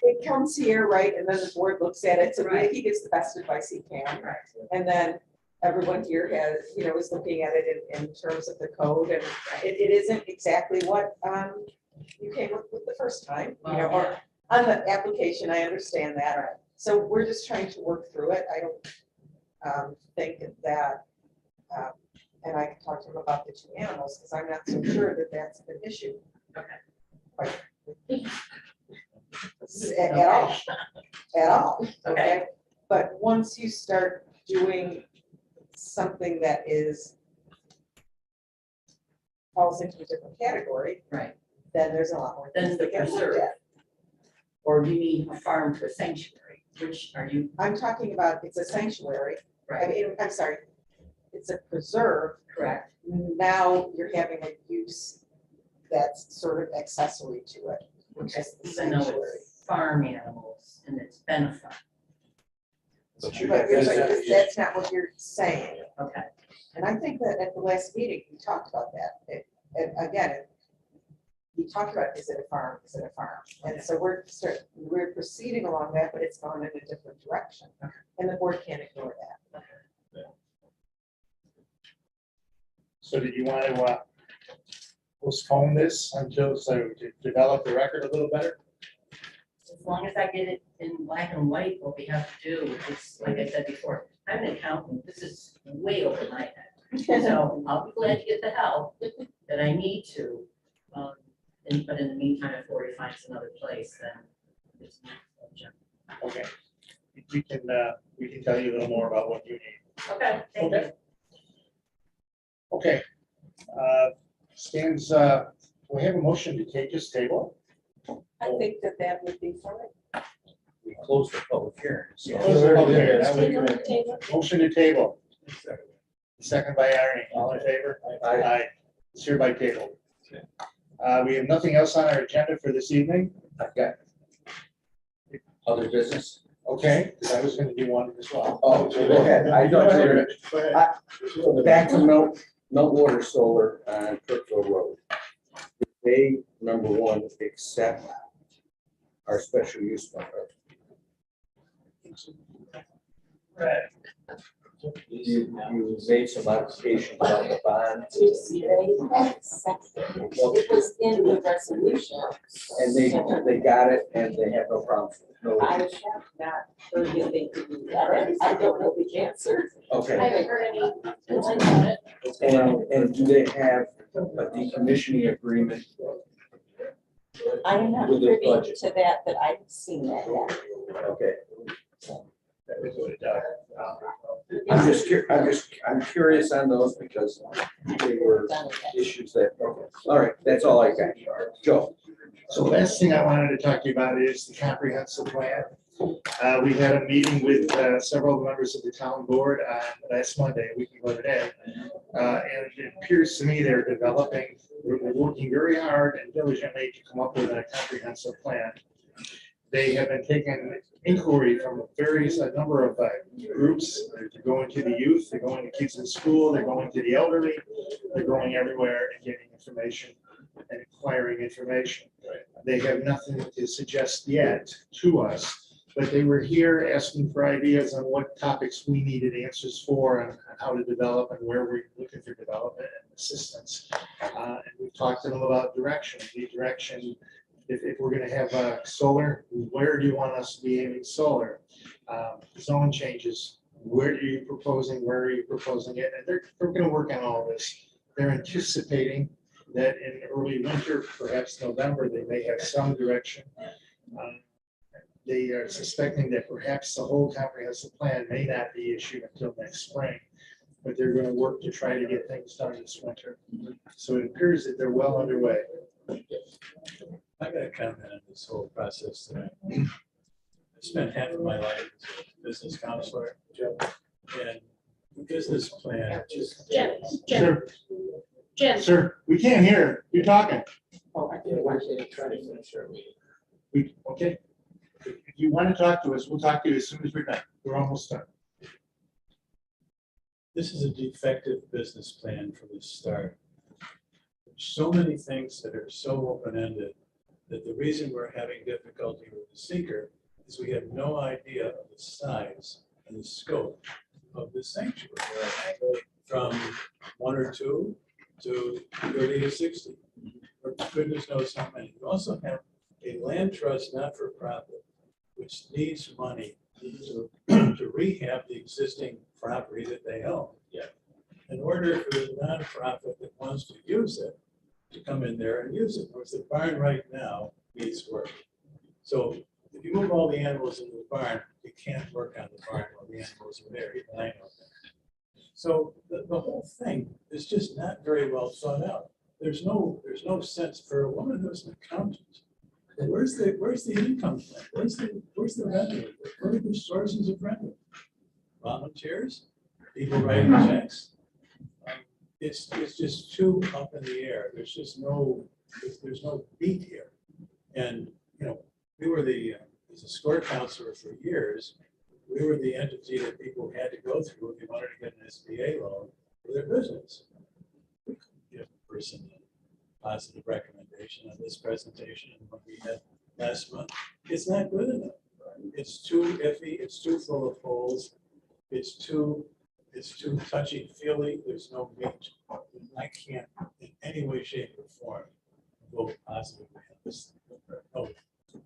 it comes here, right, and then the board looks at it, so Right. he gives the best advice he can. Right. And then everyone here has, you know, is looking at it in terms of the code, and it isn't exactly what you came up with the first time, you know, or on the application, I understand that. Right. So we're just trying to work through it. I don't think that, and I can talk to him about the 2 animals, because I'm not so sure that that's an issue. Okay. At all, Okay. okay? But once you start doing something that falls into a different category, Right, then there's a lot more. then things the that get looked preserve. at. Or you need a farm to a sanctuary, which are you, I'm talking about, it's a sanctuary, I right, mean, I'm sorry, it's a preserve. correct? Now you're having a use that's sort of accessory to it, which is the Even though sanctuary. it's farm animals and it's been a farm, But you But have you're visitor saying that's not what you're saying. okay, And I think that at the last meeting, we talked about that. And again, we talked about, is it a farm, is it a farm? And so we're proceeding along that, but it's gone in a different direction. And the board can't ignore that. So did you want to postpone this until, so to develop the record a little better? as long as I get it in black and white, what we have to do, it's, like I said before, I'm an accountant, this is way over my head. So I'll be glad to get the help that I need to, but in the meantime, if Lori finds another place, then it's not subject. Okay. We can tell you a little more about what you need. Okay, thank you. Okay. Okay. Stands, we have a motion to take this table. I think that would be fine. We closed the public hearing. so- Okay, now we Table, can- table. Motion to table. Second by Arnie. All in favor? Aye. It's hereby tabled. We have nothing else on our agenda for this evening. I've got other business. Okay, because I was gonna do one as well. Oh, go ahead. I Go don't. ahead, Rich. Go ahead. Back to Meltwater Solar on Kirkville Road. They, number one, accept our special use permit. You made some modifications about the bond, It was in the resolution. and they got it, and they have no problem. No I have issues. not heard anything to do that. I don't know the answer. I Okay, haven't heard any complaints about it. and do they have a decommissioning agreement? I am not With the privy budget. to that, but I've seen that yet. Okay, That is what it does. I'm curious on those because they were issues that, all right, that's all I got. Joe. So the last thing I wanted to talk to you about is the comprehensive plan. We had a meeting with several members of the town board last Monday, a week ago today. And it appears to me they're working very hard and diligently to come up with a comprehensive plan. They have been taking inquiry from a number of groups. They're going to the youth, they're going to kids in school, they're going to the elderly, they're going everywhere and getting information and acquiring information. They have nothing to suggest yet to us, but they were here asking for ideas on what topics we needed answers for and how to develop and where we're looking for development and assistance. And we've talked to them about direction, if we're gonna have solar, where do you want us to be aiming solar? Zone changes, where are you proposing it? And they're gonna work on all this. They're anticipating that in early winter, perhaps November, they may have some direction. They are suspecting that perhaps the whole comprehensive plan may not be issued until next spring, but they're gonna work to try to get things done this winter. So it appears that they're well underway. I got a comment on this whole process today. I spent half of my life as a business counselor, and the business plan just. Jen, Sir, we can't hear. You're talking. Try to finish our meeting. Okay. If you want to talk to us, we'll talk to you as soon as we're done. We're almost done. This is a defective business plan from the start. So many things that are so open-ended that the reason we're having difficulty with the seeker is we have no idea of the size and the scope of the sanctuary. From 1 or 2 to 30 to 60, or goodness knows how many. We also have a land trust not-for-profit, which needs money to rehab the existing property that they own. Yeah. In order for the nonprofit that wants to use it to come in there and use it. Whereas the barn right now needs work. So if you move all the animals into the barn, you can't work on the barn while the animals are there, even I know that. So the whole thing is just not very well thought out. There's no sense for a woman who's an accountant. Where's the income plan? Where's the revenue? What are the sources of revenue? Volunteers? People writing checks? It's just too up in the air. There's no beat here. And, we were as a score counselor for years, we were the entity that people had to go through if they wanted to get an SBA loan for their business. We couldn't give a person a positive recommendation on this presentation and what we had last month. It's not good enough. It's too iffy, it's too full of holes, it's too touchy-feely, there's no meat. I can't in any way, shape, or form vote positively on this. Oh,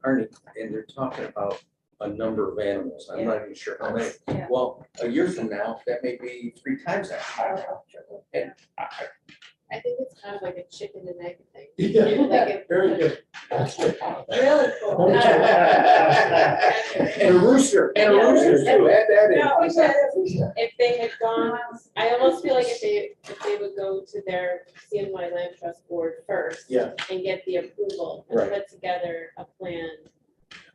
Arnie, and they're talking about a number of animals. I'm not even sure how many. Yeah. Well, a year from now, that may be 3 times that. And I think it's kind of like a chicken and egg thing. Yeah, Like if- very good. Really cool. And a rooster, and a rooster too, add that in. No, we said it. If they had gone, I almost feel like if they would go to their CNY Land Trust Board first. Yeah. And get the approval and Right. put together a plan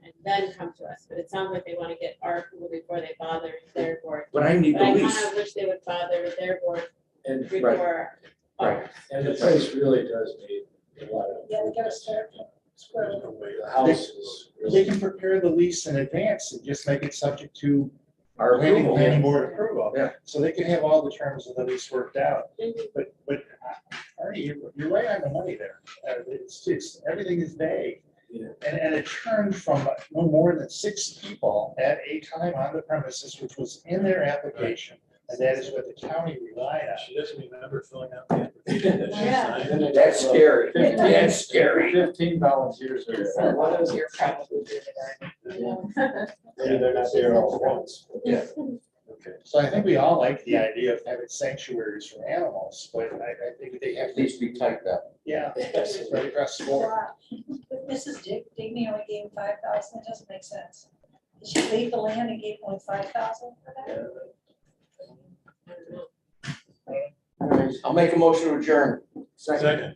and then come to us, but it sounds like they want to get our approval before they bother their board. But I need But the I lease. kind of wish they would bother their board And, before ours. and the place really does need a lot of. Yeah, we gotta start. There's no way. The house is They really. can prepare the lease in advance and just make it subject to Our approval. planning board approval. Yeah. So they can have all the terms of the lease worked out. But Arnie, you're right on the money there. It's, everything is vague. Yeah. And it turned from no more than 6 people at a time on the premises, which was in their application. And that is what the county relied on. She doesn't remember filling out the application that she Yeah. signed. That's scary. That's scary. 15 volunteers are there. One of those you're probably doing Maybe they're not there all at once. Yeah. Okay. So I think we all like the idea of having sanctuaries for animals, but I think they have It to, needs to be typed up. yeah, right across the board. But Mrs. Digny only gave 5,000, it doesn't make sense. Did she leave the land and gave only 5,000 for that? I'll make a motion to adjourn. Second.